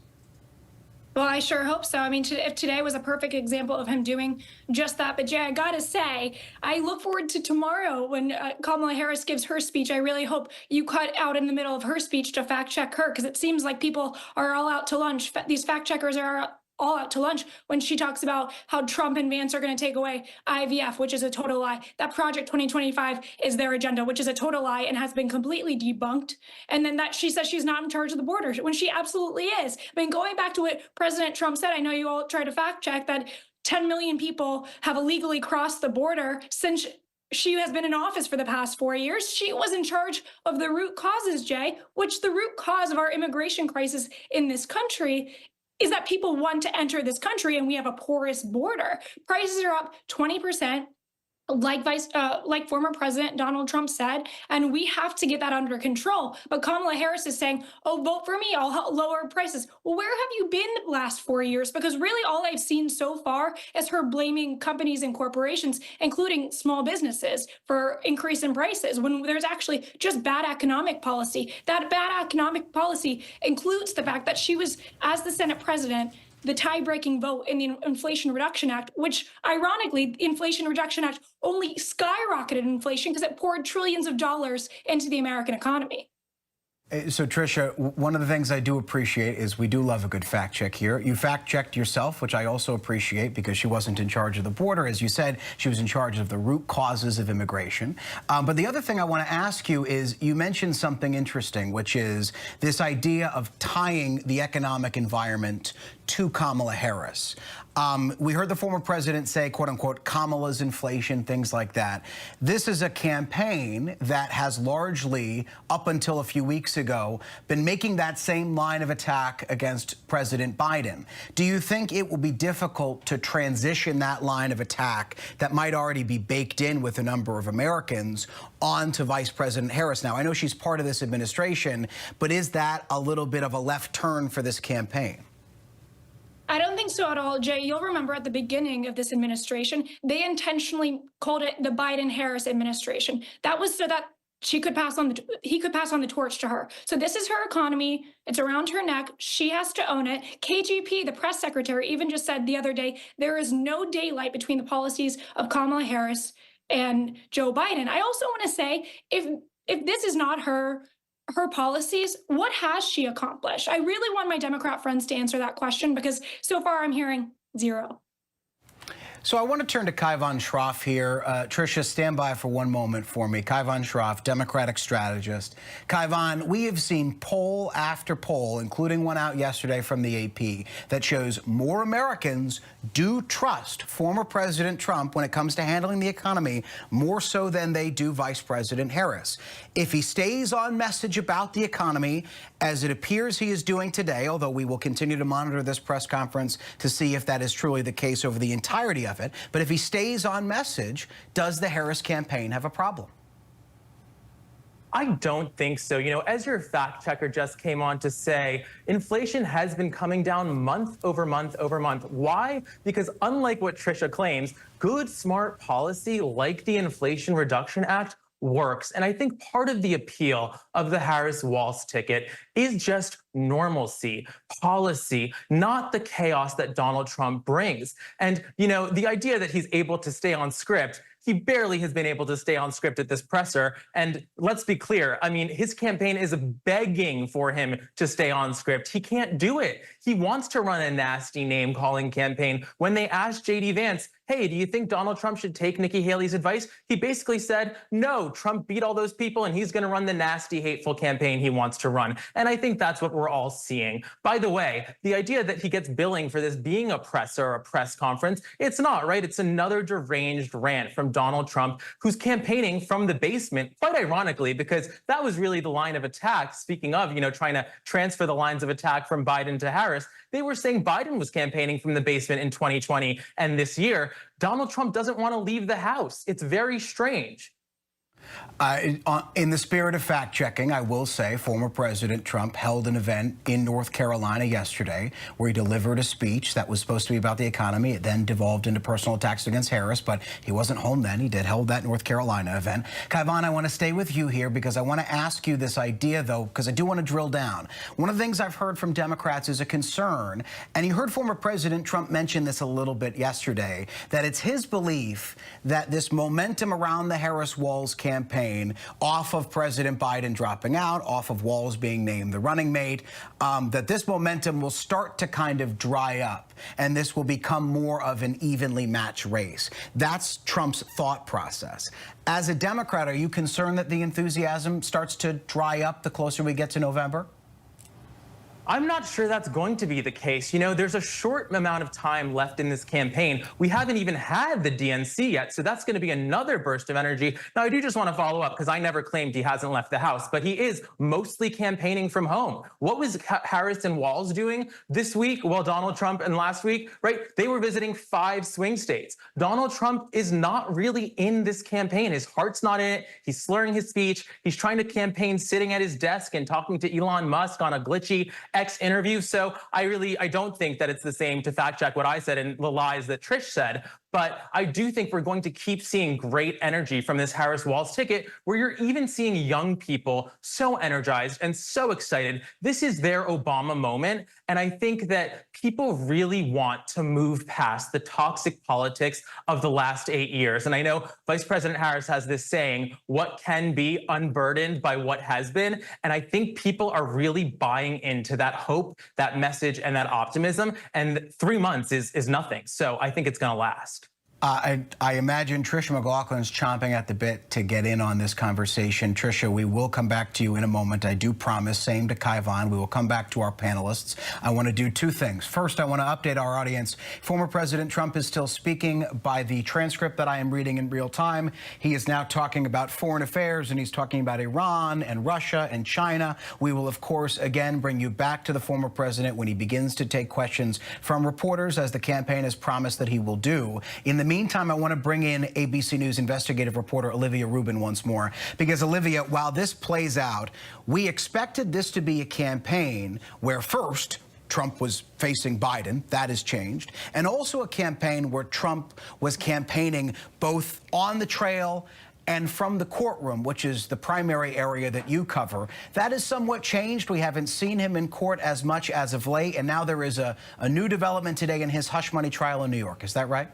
[SPEAKER 5] Well, I sure hope so. I mean, if today was a perfect example of him doing just that. But Jay, I gotta say, I look forward to tomorrow when Kamala Harris gives her speech. I really hope you cut out in the middle of her speech to fact check her, because it seems like people are all out to lunch. These fact checkers are all out to lunch when she talks about how Trump and Vance are going to take away IVF, which is a total lie. That Project 2025 is their agenda, which is a total lie and has been completely debunked. And then that she says she's not in charge of the border when she absolutely is. I mean, going back to what President Trump said, I know you all try to fact check that 10 million people have illegally crossed the border since she has been in office for the past 4 years. She was in charge of the root causes, Jay, which the root cause of our immigration crisis in this country is that people want to enter this country and we have a porous border. Prices are up 20%, like former President Donald Trump said, and we have to get that under control. But Kamala Harris is saying, oh, vote for me, I'll lower prices. Well, where have you been the last 4 years? Because really all I've seen so far is her blaming companies and corporations, including small businesses, for increase in prices when there's actually just bad economic policy. That bad economic policy includes the fact that she was, as the Senate president, the tie-breaking vote in the Inflation Reduction Act, which ironically, the Inflation Reduction Act only skyrocketed inflation because it poured trillions of dollars into the American economy.
[SPEAKER 2] So, Tricia, one of the things I do appreciate is we do love a good fact check here. You fact checked yourself, which I also appreciate because she wasn't in charge of the border. As you said, she was in charge of the root causes of immigration. But the other thing I want to ask you is you mentioned something interesting, which is this idea of tying the economic environment to Kamala Harris. We heard the former president say, quote unquote, Kamala's inflation, things like that. This is a campaign that has largely, up until a few weeks ago, been making that same line of attack against President Biden. Do you think it will be difficult to transition that line of attack that might already be baked in with a number of Americans onto Vice President Harris? Now, I know she's part of this administration, but is that a little bit of a left turn for this campaign?
[SPEAKER 5] I don't think so at all, Jay. You'll remember at the beginning of this administration, they intentionally called it the Biden-Harris administration. That was so that he could pass on the torch to her. So this is her economy. It's around her neck. She has to own it. KGP, the press secretary, even just said the other day, there is no daylight between the policies of Kamala Harris and Joe Biden. I also want to say, if this is not her policies, what has she accomplished? I really want my Democrat friends to answer that question because so far I'm hearing zero.
[SPEAKER 2] So I want to turn to Kai von Schroff here. Tricia, stand by for one moment for me. Kai von Schroff, Democratic strategist. Kai von, we have seen poll after poll, including one out yesterday from the AP, that shows more Americans do trust former President Trump when it comes to handling the economy, more so than they do Vice President Harris. If he stays on message about the economy, as it appears he is doing today, although we will continue to monitor this press conference to see if that is truly the case over the entirety of it, but if he stays on message, does the Harris campaign have a problem?
[SPEAKER 6] I don't think so. You know, as your fact checker just came on to say, inflation has been coming down month over month over month. Why? Because unlike what Trisha claims, good, smart policy like the Inflation Reduction Act works. And I think part of the appeal of the Harris-Walz ticket is just normalcy, policy, not the chaos that Donald Trump brings. And, you know, the idea that he's able to stay on script, he barely has been able to stay on script at this presser. And let's be clear, I mean, his campaign is begging for him to stay on script. He can't do it. He wants to run a nasty name-calling campaign. When they asked J.D. Vance, hey, do you think Donald Trump should take Nikki Haley's advice? He basically said, no, Trump beat all those people and he's going to run the nasty, hateful campaign he wants to run. And I think that's what we're all seeing. By the way, the idea that he gets billing for this being a presser or a press conference, it's not, right? It's another deranged rant from Donald Trump, who's campaigning from the basement, quite ironically, because that was really the line of attack. Speaking of, you know, trying to transfer the lines of attack from Biden to Harris, they were saying Biden was campaigning from the basement in 2020. And this year, Donald Trump doesn't want to leave the House. It's very strange.
[SPEAKER 2] In the spirit of fact-checking, I will say former President Trump held an event in North Carolina yesterday where he delivered a speech that was supposed to be about the economy. It then devolved into personal attacks against Harris, but he wasn't home then. He did hold that North Carolina event. Kaivan, I want to stay with you here because I want to ask you this idea, though, because I do want to drill down. One of the things I've heard from Democrats is a concern, and you heard former President Trump mention this a little bit yesterday, that it's his belief that this momentum around the Harris-Walz campaign, off of President Biden dropping out, off of Walz being named the running mate, that this momentum will start to kind of dry up and this will become more of an evenly matched race. That's Trump's thought process. As a Democrat, are you concerned that the enthusiasm starts to dry up the closer we get to November?
[SPEAKER 6] I'm not sure that's going to be the case. You know, there's a short amount of time left in this campaign. We haven't even had the DNC yet, so that's going to be another burst of energy. Now, I do just want to follow up because I never claimed he hasn't left the House, but he is mostly campaigning from home. What was Harris and Walz doing this week? Well, Donald Trump and last week, right? They were visiting 5 swing states. Donald Trump is not really in this campaign. His heart's not in it. He's slurring his speech. He's trying to campaign sitting at his desk and talking to Elon Musk on a glitchy X interview. So I don't think that it's the same to fact check what I said and the lies that Trish said. But I do think we're going to keep seeing great energy from this Harris-Walz ticket, where you're even seeing young people so energized and so excited. This is their Obama moment. And I think that people really want to move past the toxic politics of the last 8 years. And I know Vice President Harris has this saying, what can be unburdened by what has been. And I think people are really buying into that hope, that message, and that optimism. And 3 months is nothing. So I think it's going to last.
[SPEAKER 2] I imagine Tricia McLaughlin's chomping at the bit to get in on this conversation. Tricia, we will come back to you in a moment. I do promise. Same to Kaivan. We will come back to our panelists. I want to do 2 things. First, I want to update our audience. Former President Trump is still speaking. By the transcript that I am reading in real time, he is now talking about foreign affairs, and he's talking about Iran and Russia and China. We will, of course, again, bring you back to the former president when he begins to take questions from reporters, as the campaign has promised that he will do. In the meantime, I want to bring in ABC News investigative reporter Olivia Rubin once more, because Olivia, while this plays out, we expected this to be a campaign where first Trump was facing Biden. That has changed. And also a campaign where Trump was campaigning both on the trail and from the courtroom, which is the primary area that you cover. That has somewhat changed. We haven't seen him in court as much as of late, and now there is a new development today in his hush money trial in New York. Is that right?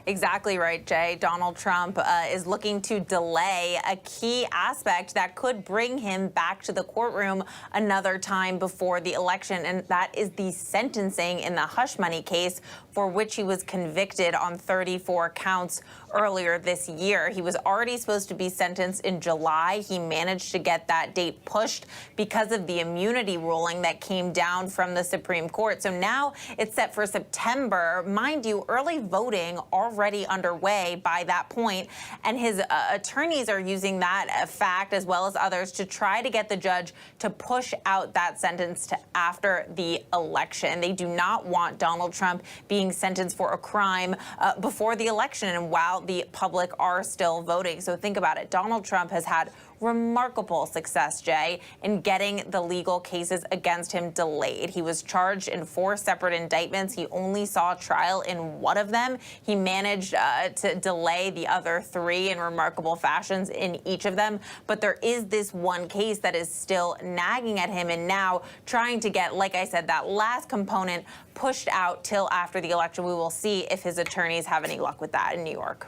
[SPEAKER 4] Exactly right, Jay. Donald Trump is looking to delay a key aspect that could bring him back to the courtroom another time before the election, and that is the sentencing in the hush money case, for which he was convicted on 34 counts earlier this year. He was already supposed to be sentenced in July. He managed to get that date pushed because of the immunity ruling that came down from the Supreme Court. So now it's set for September. Mind you, early voting already underway by that point, and his attorneys are using that fact, as well as others, to try to get the judge to push out that sentence to after the election. They do not want Donald Trump being sentenced for a crime before the election and while the public are still voting. So think about it. Donald Trump has had remarkable success, Jay, in getting the legal cases against him delayed. He was charged in 4 separate indictments. He only saw trial in one of them. He managed to delay the other 3 in remarkable fashions in each of them. But there is this one case that is still nagging at him, and now trying to get, like I said, that last component pushed out till after the election. We will see if his attorneys have any luck with that in New York.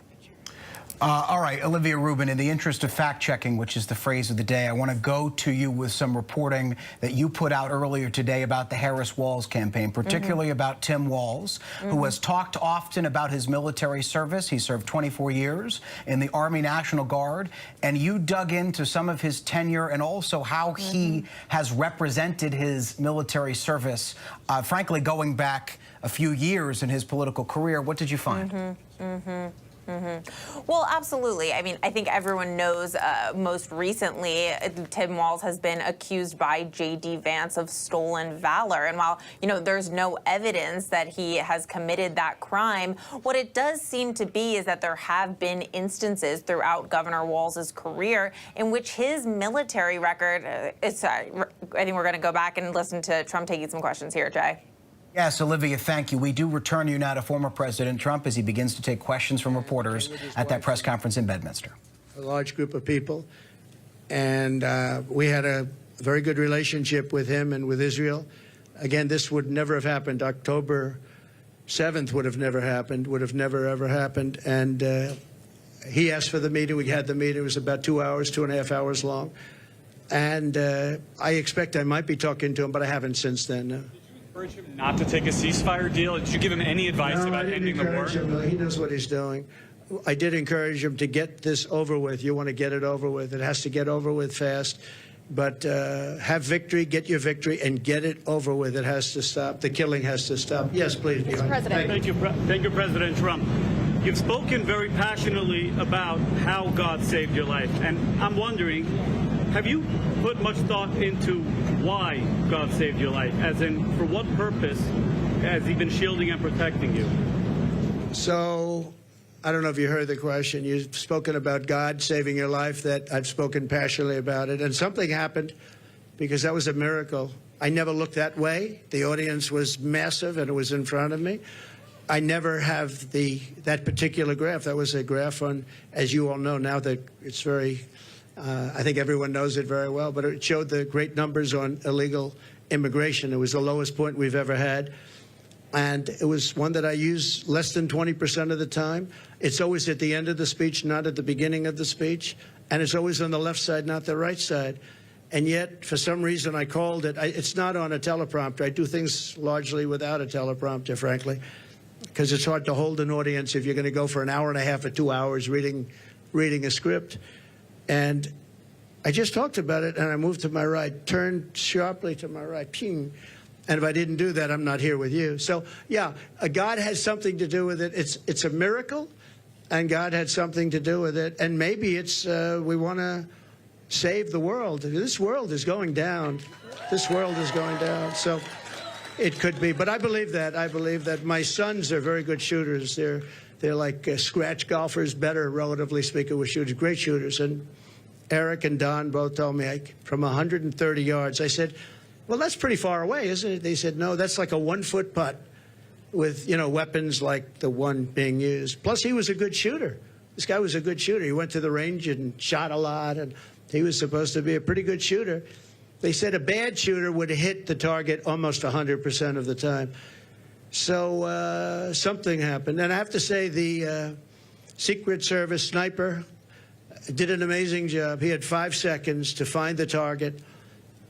[SPEAKER 2] All right, Olivia Rubin, in the interest of fact-checking, which is the phrase of the day, I want to go to you with some reporting that you put out earlier today about the Harris-Walz campaign, particularly about Tim Walz, who has talked often about his military service. He served 24 years in the Army National Guard, and you dug into some of his tenure and also how he has represented his military service, frankly, going back a few years in his political career. What did you find?
[SPEAKER 4] Well, absolutely. I mean, I think everyone knows most recently Tim Walz has been accused by J.D. Vance of stolen valor. And while, you know, there's no evidence that he has committed that crime, what it does seem to be is that there have been instances throughout Governor Walz's career in which his military record I think we're going to go back and listen to Trump taking some questions here, Jay.
[SPEAKER 2] Yes, Olivia, thank you. We do return you now to former President Trump as he begins to take questions from reporters at that press conference in Bedminster.
[SPEAKER 1] A large group of people, and we had a very good relationship with him and with Israel. Again, this would never have happened. October 7th would have never happened, would have never, ever happened. And he asked for the meeting. We had the meeting. It was about 2 hours, 2.5 hours long. And I expect I might be talking to him, but I haven't since then. No.
[SPEAKER 7] Encourage him not to take a ceasefire deal? Did you give him any advice about ending the war?
[SPEAKER 1] He knows what he's doing. I did encourage him to get this over with. You want to get it over with. It has to get over with fast. But have victory, get your victory, and get it over with. It has to stop. The killing has to stop. Yes, please.
[SPEAKER 3] Mr. President.
[SPEAKER 7] Thank you, President Trump. You've spoken very passionately about how God saved your life. And I'm wondering, have you put much thought into why God saved your life? As in, for what purpose has he been shielding and protecting you?
[SPEAKER 1] So, I don't know if you heard the question. You've spoken about God saving your life. That I've spoken passionately about it. And something happened because that was a miracle. I never looked that way. The audience was massive and it was in front of me. I never have that particular graph. That was a graph on, as you all know now, that it's very, I think everyone knows it very well, but it showed the great numbers on illegal immigration. It was the lowest point we've ever had. And it was one that I use less than 20% of the time. It's always at the end of the speech, not at the beginning of the speech. And it's always on the left side, not the right side. And yet, for some reason, I called it. It's not on a teleprompter. I do things largely without a teleprompter, frankly, because it's hard to hold an audience if you're going to go for an hour and a half or 2 hours reading a script. And I just talked about it, and I moved to my right, turned sharply to my right, ping. And if I didn't do that, I'm not here with you. So, yeah, God has something to do with it. It's a miracle, and God had something to do with it. And maybe it's we want to save the world. This world is going down. This world is going down. So it could be. But I believe that. I believe that my sons are very good shooters. They're like scratch golfers, better, relatively speaking, with shooters, great shooters. And Eric and Don both told me from 130 yards. I said, well, that's pretty far away, isn't it? They said, no, that's like a 1-foot putt with, you know, weapons like the one being used. Plus, he was a good shooter. This guy was a good shooter. He went to the range and shot a lot, and he was supposed to be a pretty good shooter. They said a bad shooter would hit the target almost 100% of the time. So something happened. And I have to say the Secret Service sniper did an amazing job. He had 5 seconds to find the target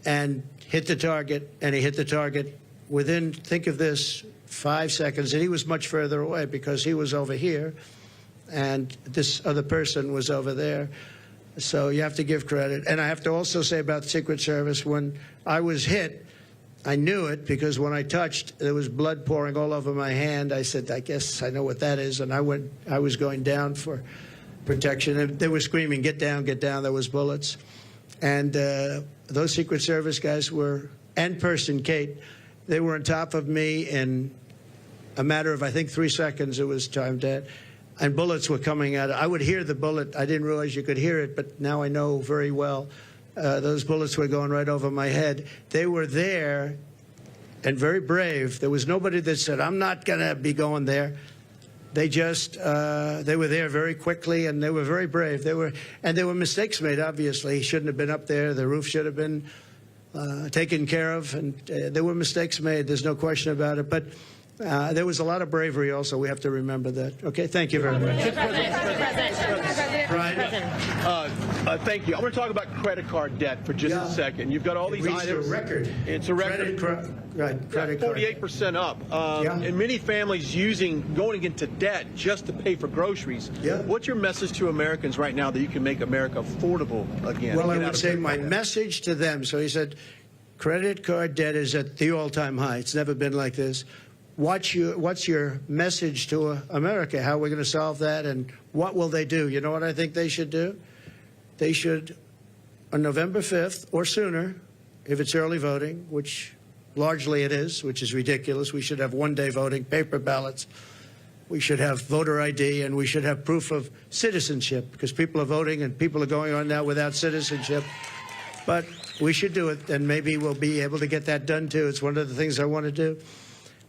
[SPEAKER 1] and hit the target, and he hit the target within, think of this, 5 seconds. And he was much further away because he was over here, and this other person was over there. So you have to give credit. And I have to also say about the Secret Service, when I was hit, I knew it because when I touched, there was blood pouring all over my hand. I said, I guess I know what that is. And I was going down for protection. And they were screaming, get down, get down. There was bullets. And those Secret Service guys were, and person Kate, they were on top of me in a matter of, I think, 3 seconds. It was time dead. and bullets were coming out. I would hear the bullet. I didn't realize you could hear it, but now I know very well. Those bullets were going right over my head. They were there and very brave. There was nobody that said, I'm not going to be going there. They just, they were there very quickly, and they were very brave. There were mistakes made, obviously. He shouldn't have been up there. The roof should have been taken care of, and there were mistakes made. There's no question about it. But there was a lot of bravery also. We have to remember that. Okay, thank you very much.
[SPEAKER 8] Thank you. I'm going to talk about credit card debt for just a second. You've got all these items.
[SPEAKER 1] A record.
[SPEAKER 8] It's a record.
[SPEAKER 1] Credit card.
[SPEAKER 8] 48% up. And many families going into debt just to pay for groceries.
[SPEAKER 1] Yeah.
[SPEAKER 8] What's your message to Americans right now that you can make America affordable again?
[SPEAKER 1] Well, I would say my message to them. So he said, credit card debt is at the all-time high. It's never been like this. What's your message to America? How are we going to solve that, and what will they do? You know what I think they should do? They should, on November 5th or sooner, if it's early voting, which largely it is, which is ridiculous. We should have one-day voting, paper ballots. We should have voter ID, and we should have proof of citizenship, because people are voting and people are going on now without citizenship. But we should do it, and maybe we'll be able to get that done, too. It's one of the things I want to do.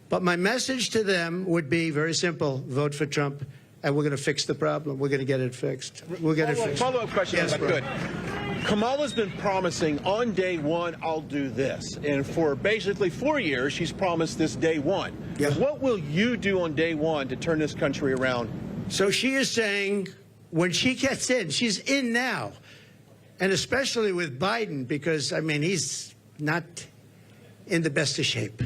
[SPEAKER 1] But my message to them would be very simple. Vote for Trump, and we're going to fix the problem. We're going to get it fixed. We'll get it fixed.
[SPEAKER 8] Follow-up question, if I could. Kamala's been promising on day one, I'll do this. And for basically 4 years, she's promised this day one.
[SPEAKER 1] Yeah.
[SPEAKER 8] What will you do on day one to turn this country around?
[SPEAKER 1] So she is saying when she gets in, she's in now. And especially with Biden, because, I mean, he's not in the best of shape.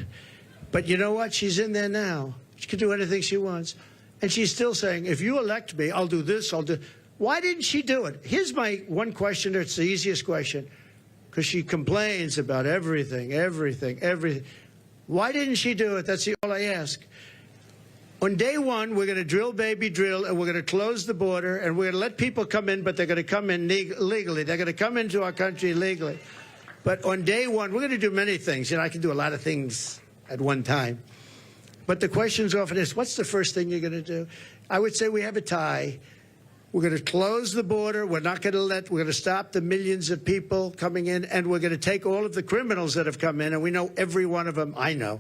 [SPEAKER 1] But you know what? She's in there now. She can do anything she wants. And she's still saying, if you elect me, I'll do this, I'll do... Why didn't she do it? Here's my one question. It's the easiest question. Because she complains about everything. Why didn't she do it? That's all I ask. On day one, we're going to drill, baby, drill, and we're going to close the border, and we're going to let people come in, but they're going to come in legally. They're going to come into our country legally. But on day one, we're going to do many things. You know, I can do a lot of things at one time. But the question's often is, what's the first thing you're going to do? I would say we have a tie. We're going to close the border. We're going to stop the millions of people coming in, and we're going to take all of the criminals that have come in, and we know every one of them. I know.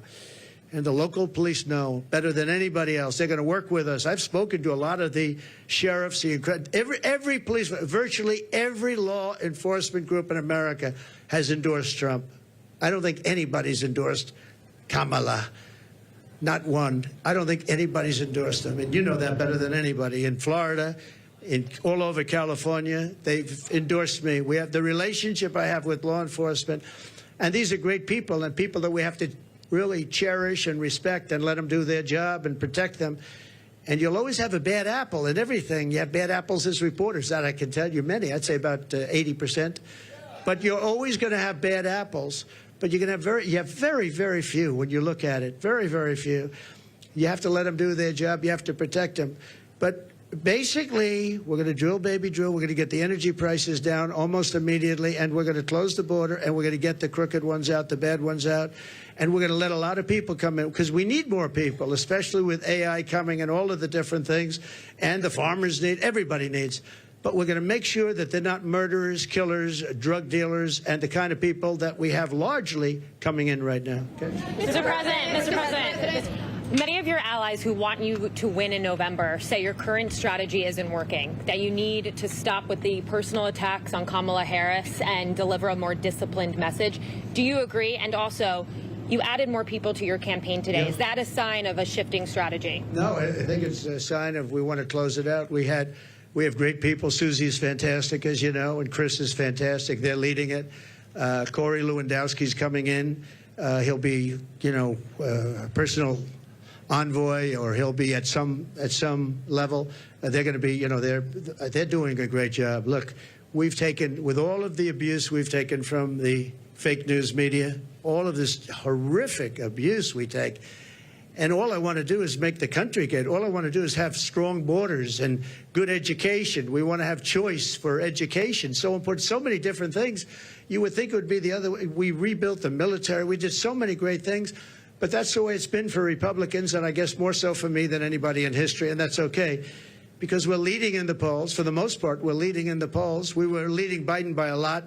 [SPEAKER 1] And the local police know better than anybody else. They're going to work with us. I've spoken to a lot of the sheriffs, every police, virtually every law enforcement group in America has endorsed Trump. I don't think anybody's endorsed Kamala. Not one. I don't think anybody's endorsed them. And you know that better than anybody. In Florida, all over California, they've endorsed me. We have the relationship I have with law enforcement. And these are great people, and people that we have to really cherish and respect and let them do their job and protect them. And you'll always have a bad apple in everything. You have bad apples as reporters. That I can tell you many. I'd say about 80%. But you're always going to have bad apples. But you have very, very few when you look at it. Very, very few. You have to let them do their job. You have to protect them. But basically, we're going to drill, baby, drill. We're going to get the energy prices down almost immediately, and we're going to close the border, and we're going to get the crooked ones out, the bad ones out, and we're going to let a lot of people come in, because we need more people, especially with AI coming and all of the different things, and the farmers need, everybody needs. But we're going to make sure that they're not murderers, killers, drug dealers, and the kind of people that we have largely coming in right now. Okay?
[SPEAKER 9] Mr. President, many of your allies who want you to win in November say your current strategy isn't working, that you need to stop with the personal attacks on Kamala Harris and deliver a more disciplined message. Do you agree? And also, you added more people to your campaign today. Yeah. Is that a sign of a shifting strategy?
[SPEAKER 1] No, I think it's a sign of we want to close it out. We have great people. Susie is fantastic, as you know, and Chris is fantastic. They're leading it. Corey Lewandowski's coming in. He'll be, personal envoy, or he'll be at some level. They're going to be, they're doing a great job. Look, we've taken, with all of the abuse we've taken from the fake news media, all of this horrific abuse we take, and all I want to do is make the country good. All I want to do is have strong borders and good education. We want to have choice for education. So important, so many different things. You would think it would be the other way. We rebuilt the military. We did so many great things. But that's the way it's been for Republicans, and I guess more so for me than anybody in history, and that's okay. because we're leading in the polls. For the most part, we're leading in the polls. We were leading Biden by a lot.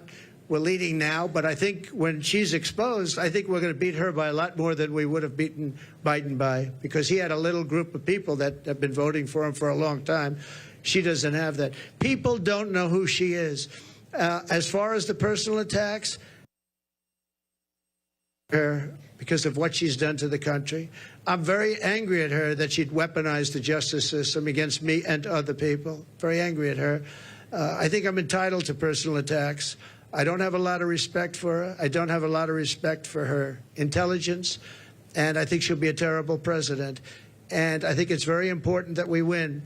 [SPEAKER 1] We're leading now, but I think when she's exposed, I think we're going to beat her by a lot more than we would have beaten Biden by, because he had a little group of people that have been voting for him for a long time. She doesn't have that. People don't know who she is. As far as the personal attacks, her because of what she's done to the country. I'm very angry at her that she'd weaponized the justice system against me and other people. Very angry at her. I think I'm entitled to personal attacks. I don't have a lot of respect for her. I don't have a lot of respect for her intelligence, and I think she'll be a terrible president. And I think it's very important that we win.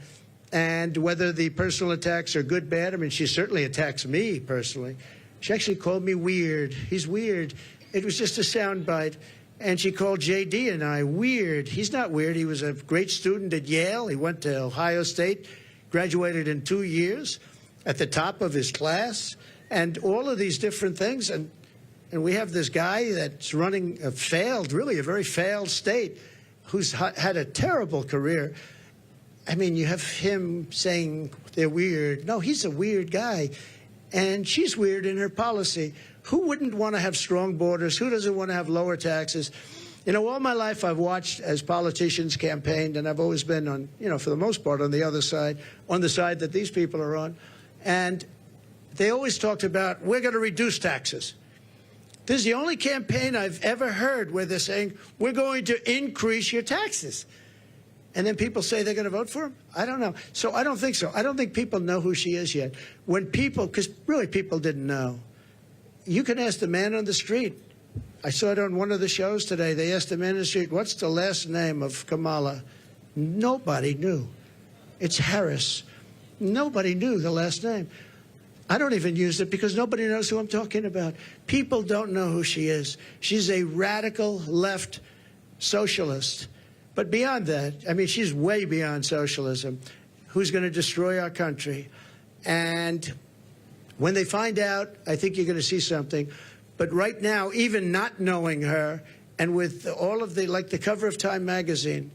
[SPEAKER 1] And whether the personal attacks are good, bad, I mean, she certainly attacks me personally. She actually called me weird. He's weird. It was just a soundbite. And she called J.D. and I weird. He's not weird. He was a great student at Yale. He went to Ohio State, graduated in 2 years, at the top of his class, and all of these different things. And we have this guy that's running a failed, really a very failed state, who's had a terrible career. I mean, you have him saying they're weird. No, he's a weird guy. And she's weird in her policy. Who wouldn't want to have strong borders? Who doesn't want to have lower taxes? You know, all my life I've watched as politicians campaigned, and I've always been on, you know, for the most part on the other side, on the side that these people are on. And they always talked about, we're going to reduce taxes. This is the only campaign I've ever heard where they're saying, we're going to increase your taxes. And then people say they're going to vote for him? I don't know. So I don't think so. I don't think people know who she is yet. When people, because really people didn't know. You can ask the man on the street. I saw it on one of the shows today. They asked the man on the street, what's the last name of Kamala? Nobody knew. It's Harris. Nobody knew the last name. I don't even use it because nobody knows who I'm talking about. People don't know who she is. She's a radical left socialist. But beyond that, I mean, she's way beyond socialism, who's going to destroy our country. And when they find out, I think you're going to see something. But right now, even not knowing her, and with all of the, like the cover of Time magazine,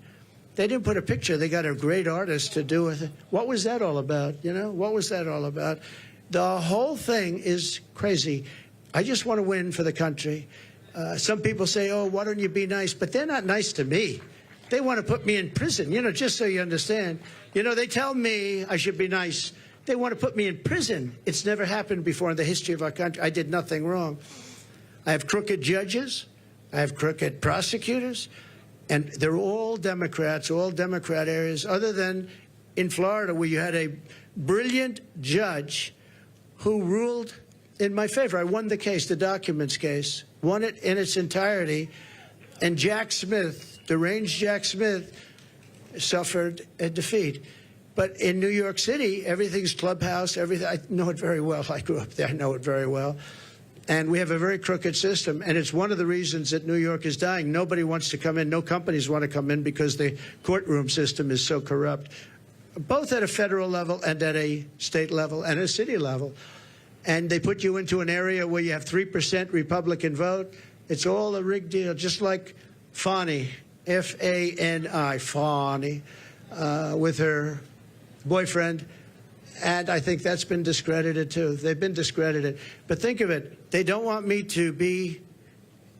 [SPEAKER 1] they didn't put a picture. They got a great artist to do it. What was that all about? You know, what was that all about? The whole thing is crazy. I just want to win for the country. Some people say, oh, why don't you be nice? But they're not nice to me. They want to put me in prison, you know, just so you understand. You know, they tell me I should be nice. They want to put me in prison. It's never happened before in the history of our country. I did nothing wrong. I have crooked judges. I have crooked prosecutors. And they're all Democrats, all Democrat areas, other than in Florida, where you had a brilliant judge who ruled in my favor. I won the case, the documents case, won it in its entirety. And Jack Smith, deranged Jack Smith, suffered a defeat. But in New York City, everything's clubhouse, everything. I know it very well. I grew up there. I know it very well. And we have a very crooked system. And it's one of the reasons that New York is dying. Nobody wants to come in. No companies want to come in because the courtroom system is so corrupt, both at a federal level and at a state level and a city level. And they put you into an area where you have 3% Republican vote. It's all a rigged deal, just like Fani, F-A-N-I, Fani, with her boyfriend. And I think that's been discredited, too. They've been discredited. But think of it. They don't want me to be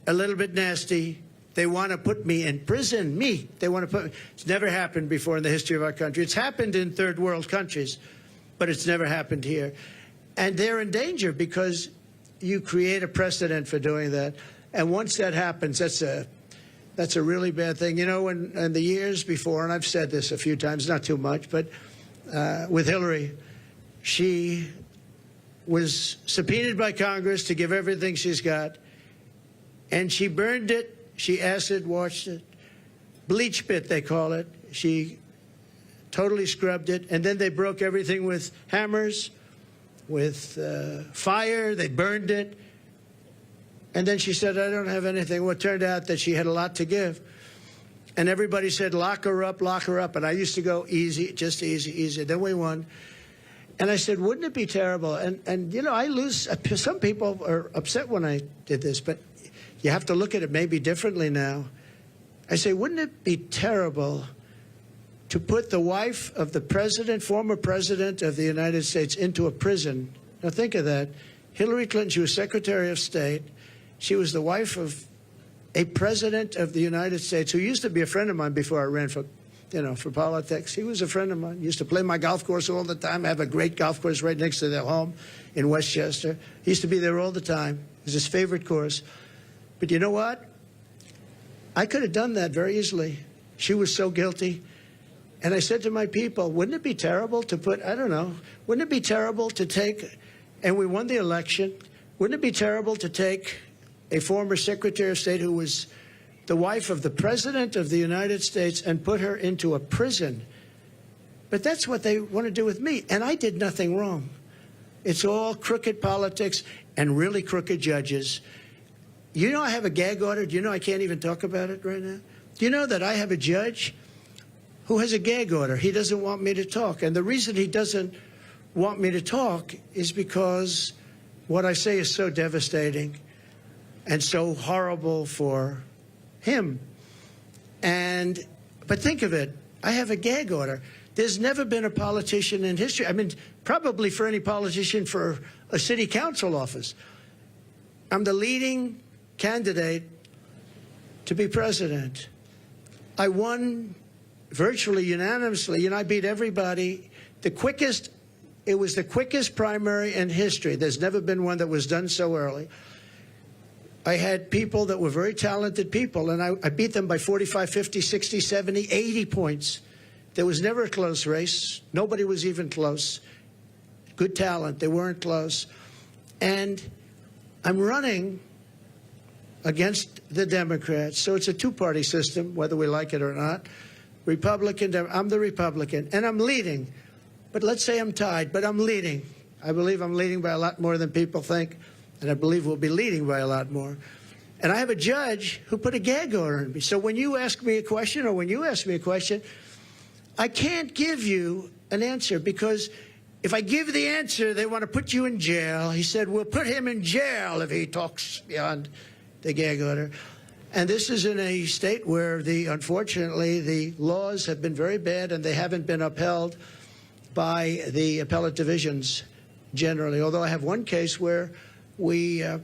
[SPEAKER 1] a little bit nasty. They want to put me in prison. Me. They want to put me. It's never happened before in the history of our country. It's happened in third world countries, but it's never happened here. And they're in danger because you create a precedent for doing that. And once that happens, that's a really bad thing. You know, in the years before, and I've said this a few times, not too much, but with Hillary, she was subpoenaed by Congress to give everything she's got, and she burned it, she acid washed it, bleach bit they call it. She totally scrubbed it, and then they broke everything with hammers, with fire, they burned it. And then she said, I don't have anything. Well, it turned out that she had a lot to give. And everybody said, lock her up, lock her up. And I used to go easy, just easy, easy. Then we won. And I said, wouldn't it be terrible? And you know, I lose. Some people are upset when I did this, but you have to look at it maybe differently now. I say, wouldn't it be terrible to put the wife of the president, former president of the United States, into a prison. Now think of that. Hillary Clinton, she was Secretary of State. She was the wife of a president of the United States who used to be a friend of mine before I ran for politics. He was a friend of mine. He used to play my golf course all the time. I have a great golf course right next to their home in Westchester. He used to be there all the time. It was his favorite course. But you know what? I could have done that very easily. She was so guilty. And I said to my people, wouldn't it be terrible to put, I don't know, wouldn't it be terrible to take, and we won the election, wouldn't it be terrible to take a former Secretary of State who was the wife of the President of the United States and put her into a prison? But that's what they want to do with me, and I did nothing wrong. It's all crooked politics and really crooked judges. You know I have a gag order? Do you know I can't even talk about it right now? Do you know that I have a judge who has a gag order? He doesn't want me to talk, and the reason he doesn't want me to talk is because what I say is so devastating and so horrible for him. But think of it, I have a gag order. There's never been a politician in history, I mean, probably for any politician for a city council office. I'm the leading candidate to be president. I won virtually unanimously, and I beat everybody. It was the quickest primary in history. There's never been one that was done so early. I had people that were very talented people, and I beat them by 45, 50, 60, 70, 80 points. There was never a close race. Nobody was even close. Good talent. They weren't close. And I'm running against the Democrats. So it's a two-party system, whether we like it or not. Republican, I'm the Republican, and I'm leading. But let's say I'm tied, but I'm leading. I believe I'm leading by a lot more than people think. And I believe we'll be leading by a lot more. And I have a judge who put a gag order on me. So when you ask me a question, or when you ask me a question, I can't give you an answer, because if I give the answer, they want to put you in jail. He said, we'll put him in jail if he talks beyond the gag order. And this is in a state where, unfortunately, the laws have been very bad, and they haven't been upheld by the appellate divisions generally. Although I have one case where we a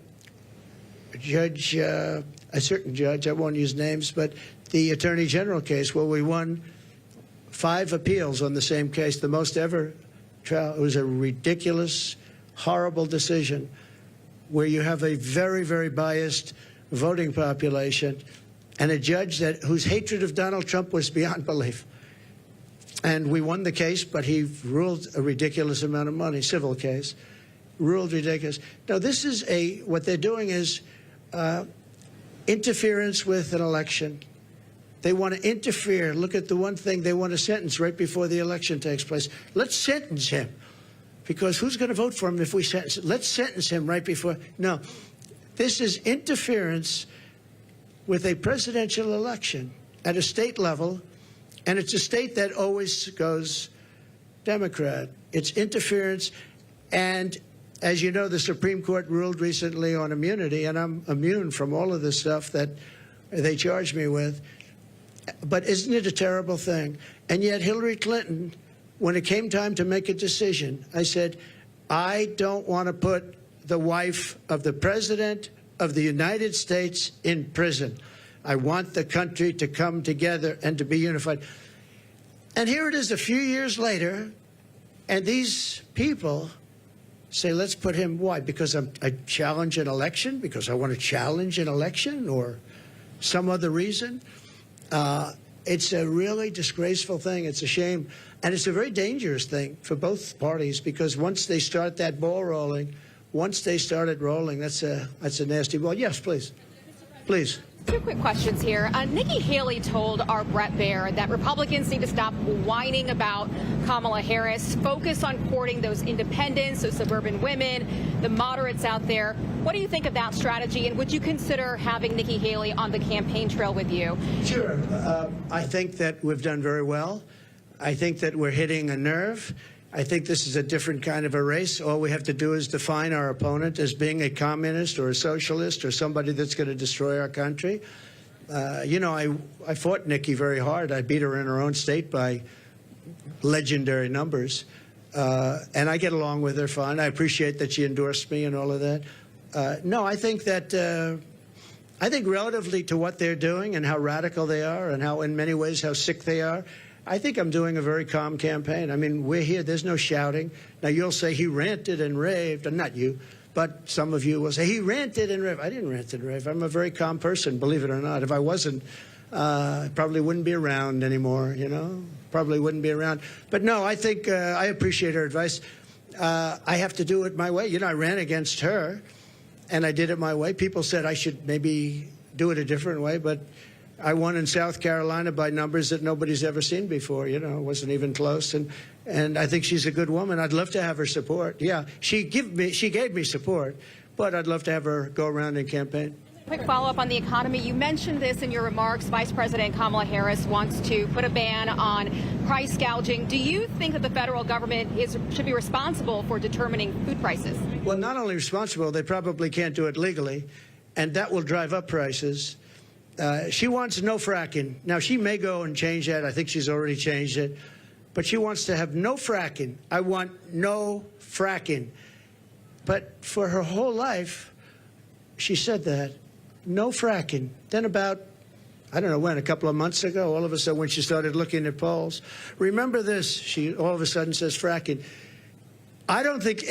[SPEAKER 1] certain judge, I won't use names, but the Attorney General case where we won 5 appeals on the same case, the most ever trial. It was a ridiculous, horrible decision where you have a very, very biased voting population and a judge whose hatred of Donald Trump was beyond belief. And we won the case, but he ruled a ridiculous amount of money, civil case. Ruled ridiculous. Now, this is what they're doing is interference with an election. They want to interfere. Look at the one thing they want to sentence right before the election takes place. Let's sentence him, because who's going to vote for him if we sentence him? Let's sentence him right before. No, this is interference with a presidential election at a state level, and it's a state that always goes Democrat. It's interference, and as you know, the Supreme Court ruled recently on immunity, and I'm immune from all of the stuff that they charged me with. But isn't it a terrible thing? And yet Hillary Clinton, when it came time to make a decision, I said, I don't want to put the wife of the President of the United States in prison. I want the country to come together and to be unified. And here it is a few years later, and these people say, let's put him, why? Because I challenge an election? Because I want to challenge an election, or some other reason? It's a really disgraceful thing. It's a shame. And it's a very dangerous thing for both parties, because once they start that ball rolling, once they started rolling, that's a nasty ball. Yes, please. Please.
[SPEAKER 9] 2 quick questions here. Nikki Haley told our Brett Baer that Republicans need to stop whining about Kamala Harris, focus on courting those independents, those suburban women, the moderates out there. What do you think of that strategy, and would you consider having Nikki Haley on the campaign trail with you?
[SPEAKER 1] Sure. I think that we've done very well. I think that we're hitting a nerve. I think this is a different kind of a race. All we have to do is define our opponent as being a communist or a socialist or somebody that's going to destroy our country. You know, I fought Nikki very hard. I beat her in her own state by legendary numbers. And I get along with her fine. I appreciate that she endorsed me and all of that. No, I think that, I think relatively to what they're doing and how radical they are and how, in many ways, how sick they are, I think I'm doing a very calm campaign. I mean, we're here. There's no shouting. Now, you'll say he ranted and raved, and not you, but some of you will say he ranted and raved. I didn't rant and rave. I'm a very calm person, believe it or not. If I wasn't, I probably wouldn't be around anymore, you know? Probably wouldn't be around. But no, I think I appreciate her advice. I have to do it my way. You know, I ran against her, and I did it my way. People said I should maybe do it a different way, but I won in South Carolina by numbers that nobody's ever seen before. You know, it wasn't even close. And I think she's a good woman. I'd love to have her support. Yeah, she gave me support, but I'd love to have her go around and campaign.
[SPEAKER 10] Quick follow-up on the economy. You mentioned this in your remarks. Vice President Kamala Harris wants to put a ban on price gouging. Do you think that the federal government should be responsible for determining food prices?
[SPEAKER 1] Well, not only responsible, they probably can't do it legally, and that will drive up prices. She wants no fracking. Now, she may go and change that. I think she's already changed it. But she wants to have no fracking. I want no fracking. But for her whole life, she said that. No fracking. Then about, I don't know when, a couple of months ago, all of a sudden when she started looking at polls, remember this, she all of a sudden says fracking. I don't think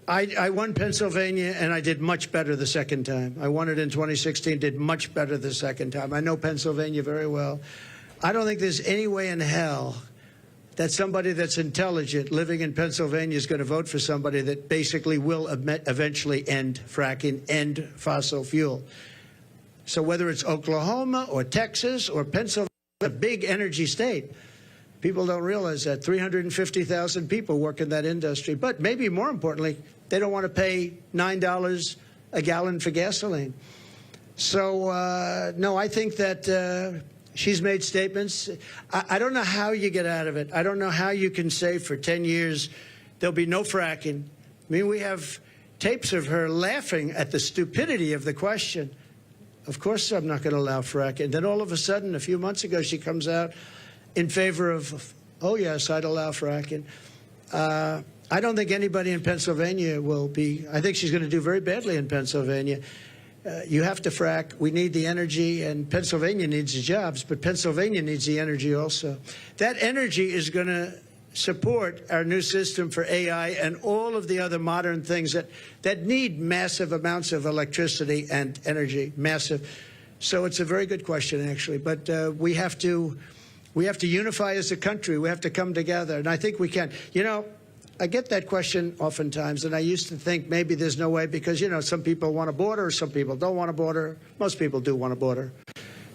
[SPEAKER 1] I won Pennsylvania, and I did much better the second time. I won it in 2016, did much better the second time. I know Pennsylvania very well. I don't think there's any way in hell that somebody that's intelligent living in Pennsylvania is going to vote for somebody that basically will eventually end fracking, end fossil fuel. So whether it's Oklahoma or Texas or Pennsylvania, a big energy state, people don't realize that 350,000 people work in that industry. But maybe more importantly, they don't want to pay $9 a gallon for gasoline. So, no, I think that she's made statements. I don't know how you get out of it. I don't know how you can say for 10 years there'll be no fracking. I mean, we have tapes of her laughing at the stupidity of the question. Of course I'm not going to allow fracking. Then all of a sudden, a few months ago, she comes out in favor of, oh, yes, I'd allow fracking. I don't think anybody in Pennsylvania will be. I think she's going to do very badly in Pennsylvania. You have to frack. We need the energy, and Pennsylvania needs the jobs, but Pennsylvania needs the energy also. That energy is going to support our new system for AI and all of the other modern things that need massive amounts of electricity and energy, massive. So it's a very good question, actually. But we have to unify as a country. We have to come together, and I think we can. You know, I get that question oftentimes, and I used to think maybe there's no way because, you know, some people want a border, some people don't want a border. Most people do want a border.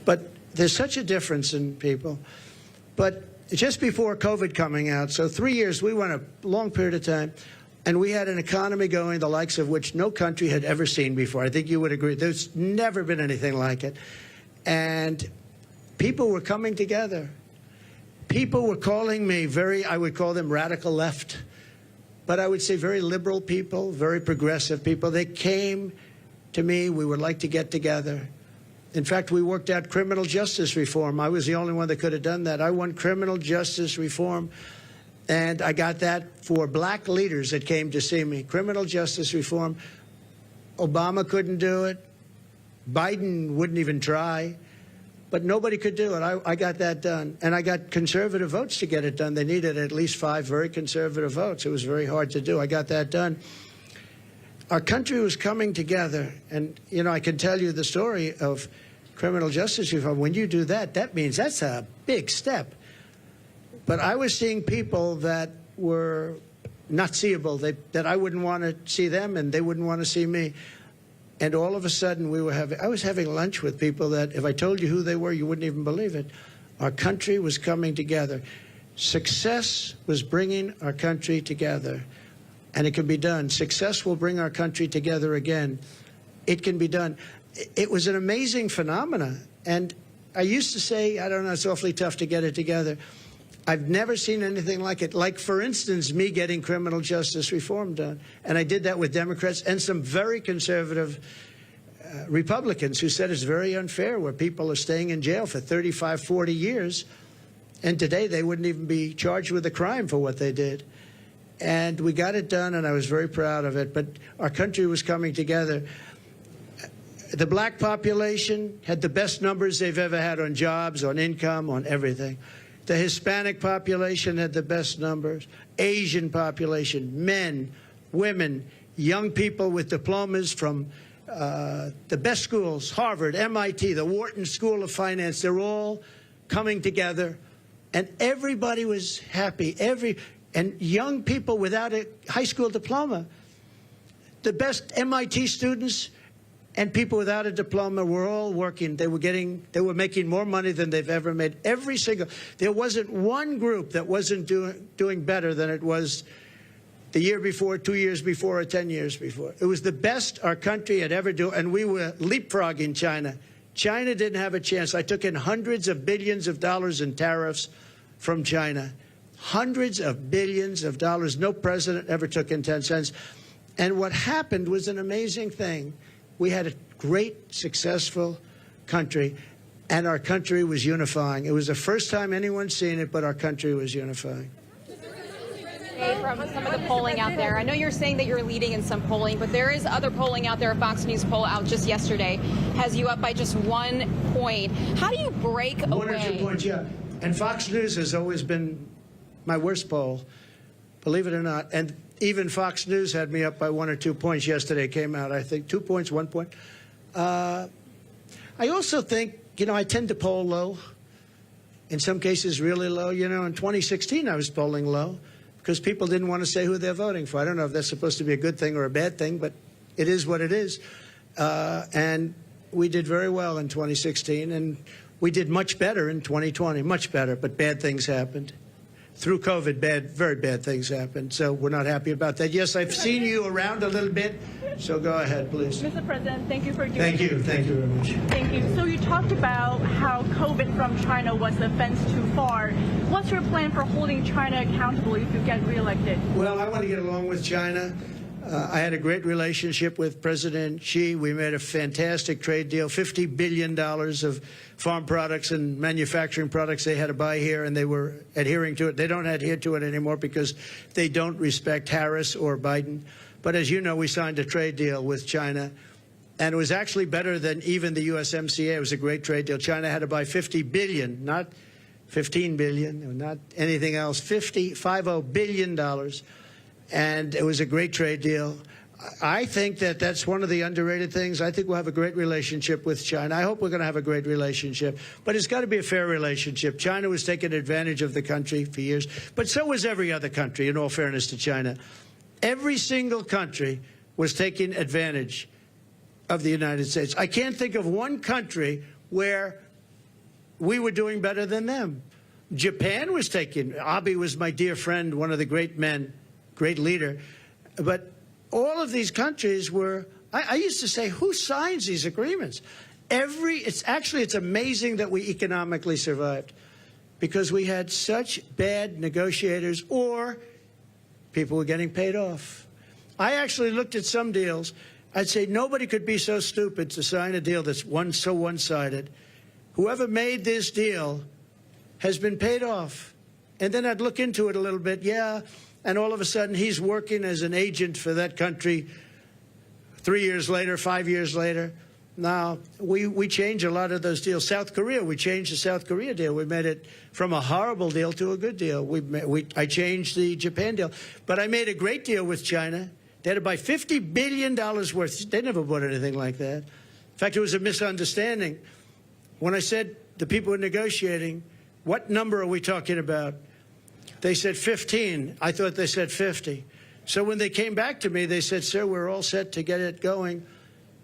[SPEAKER 1] But there's such a difference in people. But just before COVID coming out, so 3 years, we went a long period of time, and we had an economy going the likes of which no country had ever seen before. I think you would agree. There's never been anything like it. And people were coming together. People were calling me I would call them radical left. But I would say very liberal people, very progressive people. They came to me. We would like to get together. In fact, we worked out criminal justice reform. I was the only one that could have done that. I won criminal justice reform, and I got that for black leaders that came to see me. Criminal justice reform. Obama couldn't do it. Biden wouldn't even try. But nobody could do it. I got that done. And I got conservative votes to get it done. They needed at least 5 very conservative votes. It was very hard to do. I got that done. Our country was coming together. And, you know, I can tell you the story of criminal justice reform. When you do that, that means that's a big step. But I was seeing people that were not seeable, that I wouldn't want to see them and they wouldn't want to see me. And all of a sudden, I was having lunch with people that, if I told you who they were, you wouldn't even believe it. Our country was coming together. Success was bringing our country together. And it can be done. Success will bring our country together again. It can be done. It was an amazing phenomenon. And I used to say, I don't know, it's awfully tough to get it together. I've never seen anything like it. Like, for instance, me getting criminal justice reform done. And I did that with Democrats and some very conservative Republicans who said it's very unfair where people are staying in jail for 35, 40 years, and today they wouldn't even be charged with a crime for what they did. And we got it done, and I was very proud of it, but our country was coming together. The black population had the best numbers they've ever had on jobs, on income, on everything. The Hispanic population had the best numbers. Asian population, men, women, young people with diplomas from the best schools, Harvard, MIT, the Wharton School of Finance, they're all coming together, and everybody was happy. And young people without a high school diploma, the best MIT students and people without a diploma were all working. They were making more money than they've ever made. There wasn't one group that wasn't doing better than it was the year before, 2 years before, or 10 years before. It was the best our country had ever done, and we were leapfrogging China. China didn't have a chance. I took in hundreds of billions of dollars in tariffs from China. Hundreds of billions of dollars. No president ever took in 10 cents. And what happened was an amazing thing. We had a great, successful country, and our country was unifying. It was the first time anyone's seen it, but our country was unifying.
[SPEAKER 10] From some of the polling out there, I know you're saying that you're leading in some polling, but there is other polling out there. A Fox News poll out just yesterday has you up by just 1 point. How do you break away?
[SPEAKER 1] 1 or 2 points, yeah. And Fox News has always been my worst poll, believe it or not. And even Fox News had me up by 1 or 2 points yesterday. Came out, I think, 2 points, 1 point. I also think, I tend to poll low. In some cases, really low. In 2016, I was polling low because people didn't want to say who they're voting for. I don't know if that's supposed to be a good thing or a bad thing, but it is what it is. And we did very well in 2016, and we did much better in 2020, much better, but bad things happened. Through COVID, very bad things happened, so we're not happy about that. Yes, I've seen you around a little bit, so go ahead, please.
[SPEAKER 11] Mr. President, thank you for doing
[SPEAKER 1] Thank you very much.
[SPEAKER 11] Thank you. So you talked about how COVID from China was a fence too far. What's your plan for holding China accountable if you get reelected?
[SPEAKER 1] Well, I want to get along with China. I had a great relationship with President Xi. We made a fantastic trade deal, $50 billion of farm products and manufacturing products they had to buy here, and they were adhering to it. They don't adhere to it anymore because they don't respect Harris or Biden. But as you know, we signed a trade deal with China, and it was actually better than even the USMCA. It was a great trade deal. China had to buy $50 billion, not $15 billion, not anything else, $50 billion. And it was a great trade deal. I think that that's one of the underrated things. I think we'll have a great relationship with China. I hope we're going to have a great relationship. But it's got to be a fair relationship. China was taking advantage of the country for years. But so was every other country, in all fairness to China. Every single country was taking advantage of the United States. I can't think of one country where we were doing better than them. Japan was taking, Abe was my dear friend, one of the great men, great leader. But all of these countries were, I used to say, who signs these agreements? It's amazing that we economically survived because we had such bad negotiators, or people were getting paid off. I actually looked at some deals. I'd say nobody could be so stupid to sign a deal that's so one-sided. Whoever made this deal has been paid off. And then I'd look into it a little bit, and all of a sudden he's working as an agent for that country 3 years later, 5 years later. Now, we changed a lot of those deals. South Korea, we changed the South Korea deal. We made it from a horrible deal to a good deal. I changed the Japan deal. But I made a great deal with China. They had to buy $50 billion worth. They never bought anything like that. In fact, it was a misunderstanding. When I said the people were negotiating, what number are we talking about? They said 15. I thought they said 50. So when they came back to me, they said, sir, we're all set to get it going.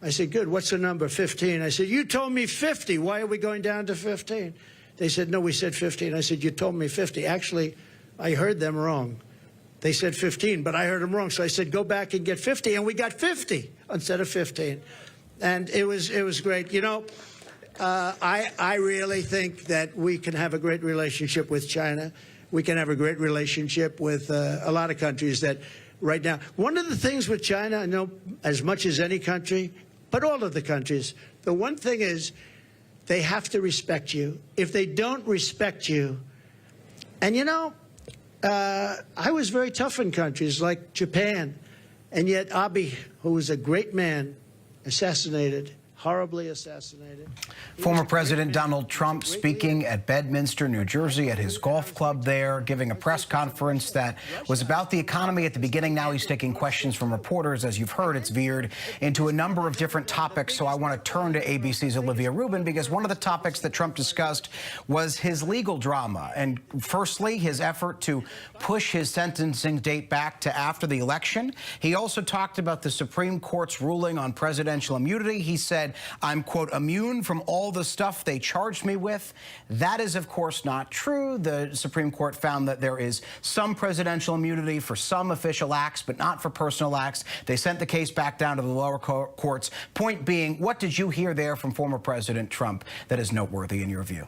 [SPEAKER 1] I said, good, what's the number? 15. I said, you told me 50. Why are we going down to 15? They said, no, we said 15. I said, you told me 50. Actually, I heard them wrong. They said 15, but I heard them wrong. So I said, go back and get 50. And we got 50 instead of 15. And it was great. You know, I really think that we can have a great relationship with China. We can have a great relationship with a lot of countries that right now. One of the things with China, I know as much as any country, but all of the countries. The one thing is they have to respect you. If they don't respect you, and you know, I was very tough in countries like Japan, and yet Abe, who was a great man, assassinated. Horribly assassinated.
[SPEAKER 2] Former President Donald Trump speaking at Bedminster, New Jersey, at his golf club there, giving a press conference that was about the economy at the beginning. Now he's taking questions from reporters. As you've heard, it's veered into a number of different topics. So I want to turn to ABC's Olivia Rubin, because one of the topics that Trump discussed was his legal drama. And firstly, his effort to push his sentencing date back to after the election. He also talked about the Supreme Court's ruling on presidential immunity. He said, I'm, quote, immune from all the stuff they charged me with. That is, of course, not true. The Supreme Court found that there is some presidential immunity for some official acts, but not for personal acts. They sent the case back down to the lower courts. Point being, what did you hear there from former President Trump that is noteworthy in your view?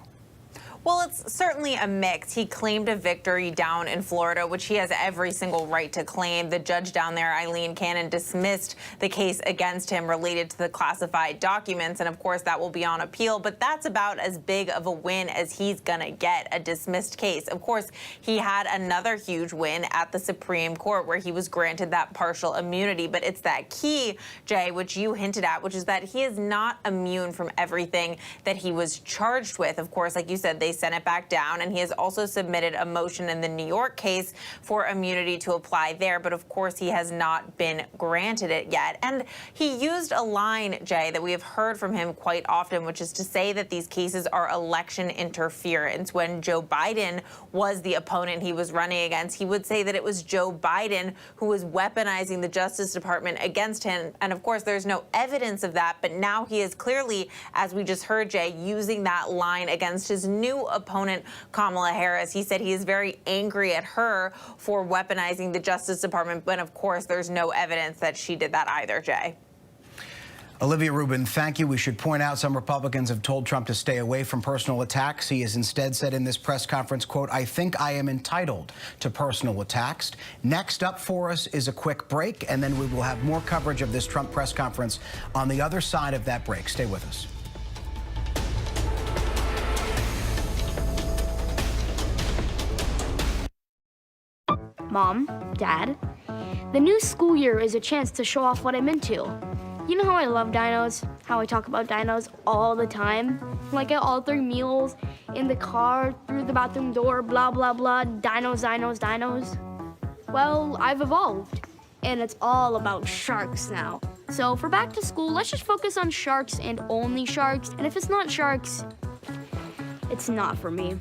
[SPEAKER 4] Well, it's certainly a mix. He claimed a victory down in Florida, which he has every single right to claim. The judge down there, Eileen Cannon, dismissed the case against him related to the classified documents. And of course, that will be on appeal. But that's about as big of a win as he's going to get, a dismissed case. Of course, he had another huge win at the Supreme Court where he was granted that partial immunity. But it's that key, Jay, which you hinted at, which is that he is not immune from everything that he was charged with. Of course, like you said, they sent it back down, and he has also submitted a motion in the New York case for immunity to apply there, but of course he has not been granted it yet. And he used a line, Jay, that we have heard from him quite often, which is to say that these cases are election interference. When Joe Biden was the opponent he was running against, he would say that it was Joe Biden who was weaponizing the Justice Department against him. And of course, there's no evidence of that, but now he is clearly, as we just heard, Jay, using that line against his new opponent, Kamala Harris. He said he is very angry at her for weaponizing the Justice Department, but of course, there's no evidence that she did that either, Jay.
[SPEAKER 2] Olivia Rubin, thank you. We should point out some Republicans have told Trump to stay away from personal attacks. He has instead said in this press conference, quote, I think I am entitled to personal attacks. Next up for us is a quick break, and then we will have more coverage of this Trump press conference on the other side of that break. Stay with us.
[SPEAKER 12] Mom, Dad, the new school year is a chance to show off what I'm into. You know how I love dinos, how I talk about dinos all the time? Like at all 3 meals, in the car, through the bathroom door, blah, blah, blah, dinos, dinos, dinos. Well, I've evolved, and it's all about sharks now. So for back to school, let's just focus on sharks and only sharks. And if it's not sharks, it's not for me.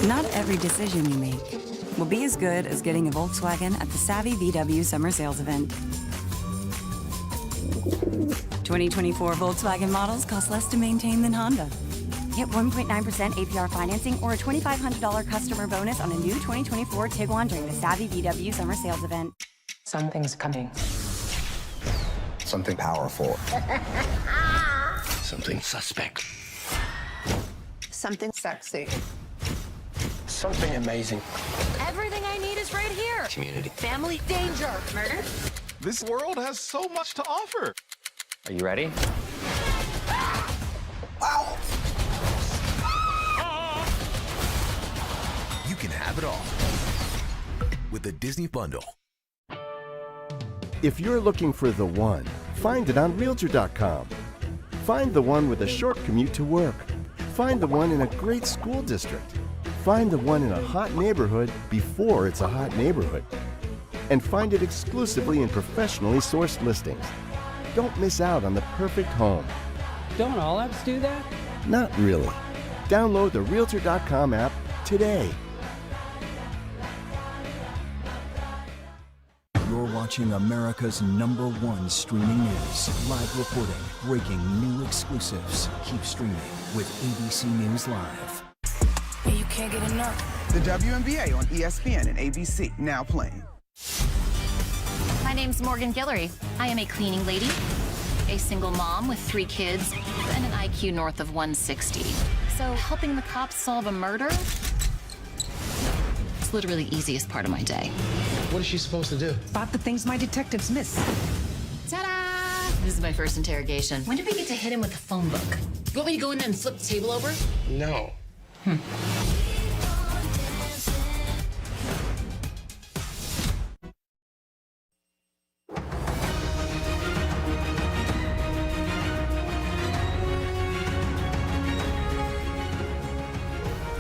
[SPEAKER 13] Not every decision you make will be as good as getting a Volkswagen at the Savvy VW Summer Sales Event. 2024 Volkswagen models cost less to maintain than Honda. Get 1.9% APR financing or a $2,500 customer bonus on a new 2024 Tiguan during the Savvy VW Summer Sales Event.
[SPEAKER 14] Something's coming.
[SPEAKER 15] Something powerful. Something suspect.
[SPEAKER 14] Something sexy.
[SPEAKER 15] Something amazing.
[SPEAKER 3] Everything I need is right here.
[SPEAKER 15] Community.
[SPEAKER 3] Family danger. Murder.
[SPEAKER 16] This world has so much to offer.
[SPEAKER 17] Are you ready?
[SPEAKER 15] Wow.
[SPEAKER 18] You can have it all with the Disney Bundle.
[SPEAKER 19] If you're looking for the one, find it on Realtor.com. Find the one with a short commute to work. Find the one in a great school district. Find the one in a hot neighborhood before it's a hot neighborhood. And find it exclusively in professionally sourced listings. Don't miss out on the perfect home.
[SPEAKER 20] Don't all apps do that?
[SPEAKER 19] Not really. Download the Realtor.com app today.
[SPEAKER 21] You're watching America's #1 streaming news. Live reporting, breaking new exclusives. Keep streaming with ABC News Live.
[SPEAKER 22] You can't get enough. The WNBA on ESPN and ABC, now playing.
[SPEAKER 23] My name's Morgan Guillory. I am a cleaning lady,
[SPEAKER 14] a single mom with 3 kids and an IQ north of 160. So helping the cops solve a murder? It's literally the easiest part of my day.
[SPEAKER 15] What is she supposed to do?
[SPEAKER 17] Spot the things my detectives miss.
[SPEAKER 14] Ta-da! This is my first interrogation. When did we get to hit him with a phone book? You want me to go in there and flip the table over?
[SPEAKER 15] No.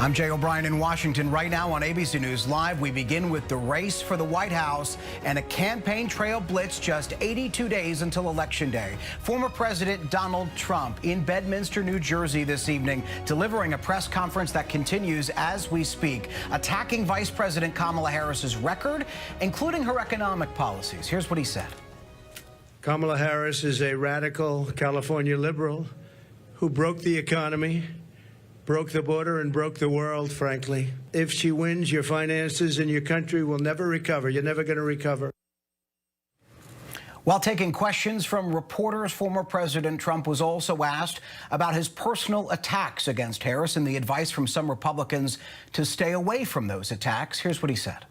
[SPEAKER 2] I'm Jay O'Brien in Washington. Right now on ABC News Live, we begin with the race for the White House and a campaign trail blitz just 82 days until Election Day. Former President Donald Trump in Bedminster, New Jersey this evening, delivering a press conference that continues as we speak, attacking Vice President Kamala Harris's record, including her economic policies. Here's what he said.
[SPEAKER 1] Kamala Harris is a radical California liberal who broke the economy, broke the border, and broke the world, frankly. If she wins, your finances and your country will never recover. You're never going to recover.
[SPEAKER 2] While taking questions from reporters, former President Trump was also asked about his personal attacks against Harris and the advice from some Republicans to stay away from those attacks. Here's what he said.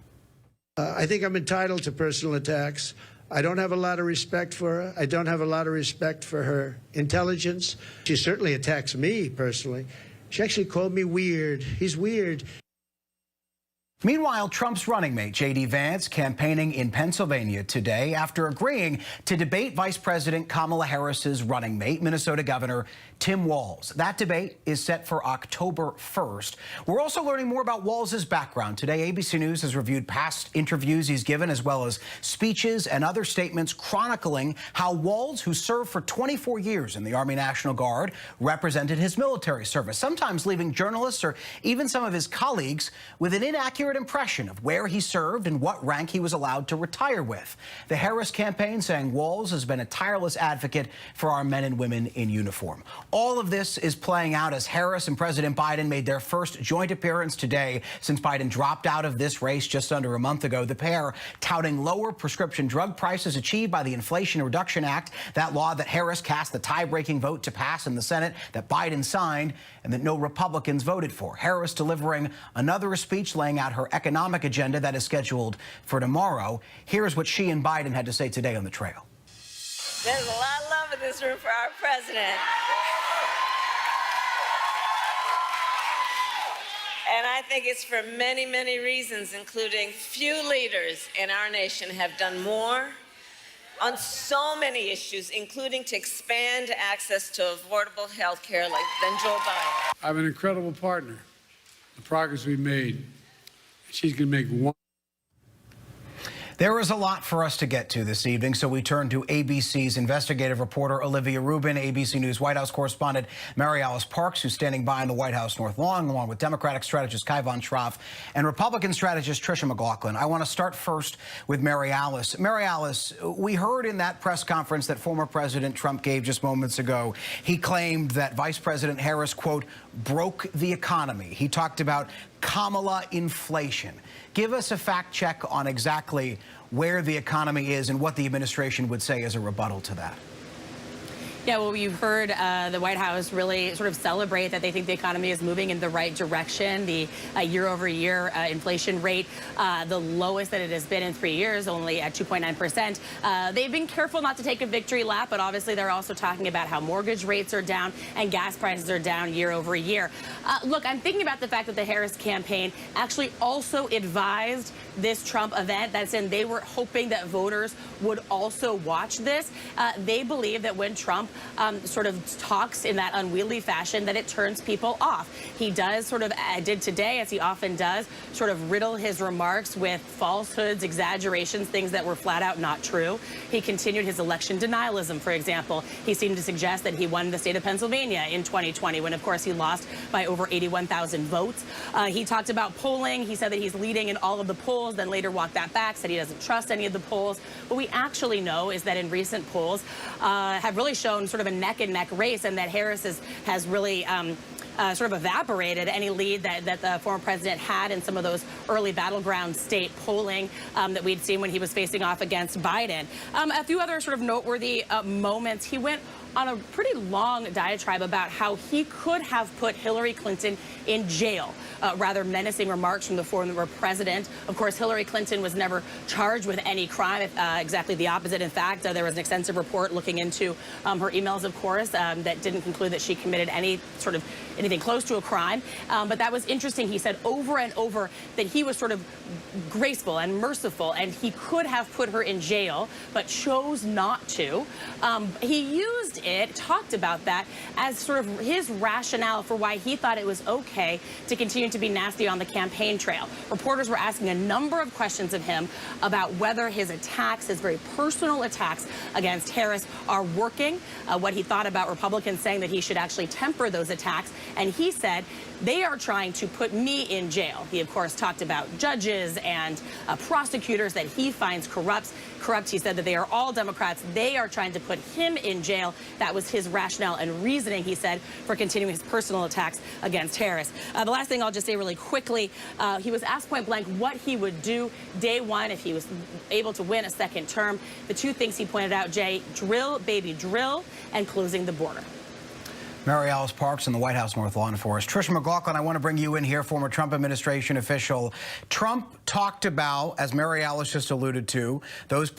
[SPEAKER 1] I think I'm entitled to personal attacks. I don't have a lot of respect for her. I don't have a lot of respect for her intelligence. She certainly attacks me personally. She actually called me weird. He's weird.
[SPEAKER 2] Meanwhile, Trump's running mate, J.D. Vance, campaigning in Pennsylvania today after agreeing to debate Vice President Kamala Harris's running mate, Minnesota Governor Tim Walz. That debate is set for October 1st. We're also learning more about Walz's background. Today, ABC News has reviewed past interviews he's given, as well as speeches and other statements chronicling how Walz, who served for 24 years in the Army National Guard, represented his military service, sometimes leaving journalists or even some of his colleagues with an inaccurate impression of where he served and what rank he was allowed to retire with. The Harris campaign saying Walz has been a tireless advocate for our men and women in uniform. All of this is playing out as Harris and President Biden made their first joint appearance today since Biden dropped out of this race just under a month ago. The pair touting lower prescription drug prices achieved by the Inflation Reduction Act, that law that Harris cast the tie-breaking vote to pass in the Senate that Biden signed and that no Republicans voted for. Harris delivering another speech laying out her economic agenda that is scheduled for tomorrow. Here's what she and Biden had to say today on the trail.
[SPEAKER 23] There's a lot of love in this room for our president. And I think it's for many, many reasons, including few leaders in our nation have done more on so many issues, including to expand access to affordable health care than Joe Biden.
[SPEAKER 24] I have an incredible partner. The progress we've made, she's going to make one.
[SPEAKER 2] There is a lot for us to get to this evening, so we turn to ABC's investigative reporter Olivia Rubin, ABC News White House correspondent Mary Alice Parks, who's standing by on the White House North Lawn, along with Democratic strategist Kai Von Schroff and Republican strategist Tricia McLaughlin. I want to start first with Mary Alice. Mary Alice, we heard in that press conference that former President Trump gave just moments ago, he claimed that Vice President Harris, quote, broke the economy. He talked about Kamala inflation. Give us a fact check on exactly where the economy is and what the administration would say as a rebuttal to that.
[SPEAKER 3] Yeah, well, you've heard the White House really sort of celebrate that they think the economy is moving in the right direction. The year-over-year inflation rate, the lowest that it has been in 3 years, only at 2.9%. They've been careful not to take a victory lap, but obviously they're also talking about how mortgage rates are down and gas prices are down year over year. Look, I'm thinking about the fact that the Harris campaign actually also advised this Trump event. That's in they were hoping that voters would also watch this. They believe that when Trump sort of talks in that unwieldy fashion, that it turns people off. He does sort of, did today, as he often does, sort of riddle his remarks with falsehoods, exaggerations, things that were flat out not true. He continued his election denialism, for example. He seemed to suggest that he won the state of Pennsylvania in 2020, when, of course, he lost by over 81,000 votes. He talked about polling. He said that he's leading in all of the polls, then later walked that back, said he doesn't trust any of the polls. What we actually know is that in recent polls have really shown sort of a neck-and-neck race, and that Harris has really sort of evaporated any lead that the former president had in some of those early battleground state polling that we'd seen when he was facing off against Biden. A few other sort of noteworthy moments. He went on a pretty long diatribe about how he could have put Hillary Clinton in jail. Rather menacing remarks from the former president. Of course, Hillary Clinton was never charged with any crime, exactly the opposite. In fact, there was an extensive report looking into her emails, of course, that didn't conclude that she committed anything close to a crime. But that was interesting. He said over and over that he was sort of graceful and merciful, and he could have put her in jail, but chose not to. He used it, talked about that as sort of his rationale for why he thought it was okay to continue to be nasty on the campaign trail. Reporters were asking a number of questions of him about whether his attacks, his very personal attacks against Harris, are working, what he thought about Republicans saying that he should actually temper those attacks. And he said, they are trying to put me in jail. He, of course, talked about judges and prosecutors that he finds corrupt. He said that they are all Democrats. They are trying to put him in jail. That was his rationale and reasoning, he said, for continuing his personal attacks against Harris. The last thing I'll just say really quickly, he was asked point blank what he would do day one if he was able to win a second term. The two things he pointed out, Jay, drill, baby, drill, and closing the border.
[SPEAKER 2] Mary Alice Parks in the White House North Lawn Forest. Tricia McLaughlin, I want to bring you in here, former Trump administration official. Trump talked about, as Mary Alice just alluded to, those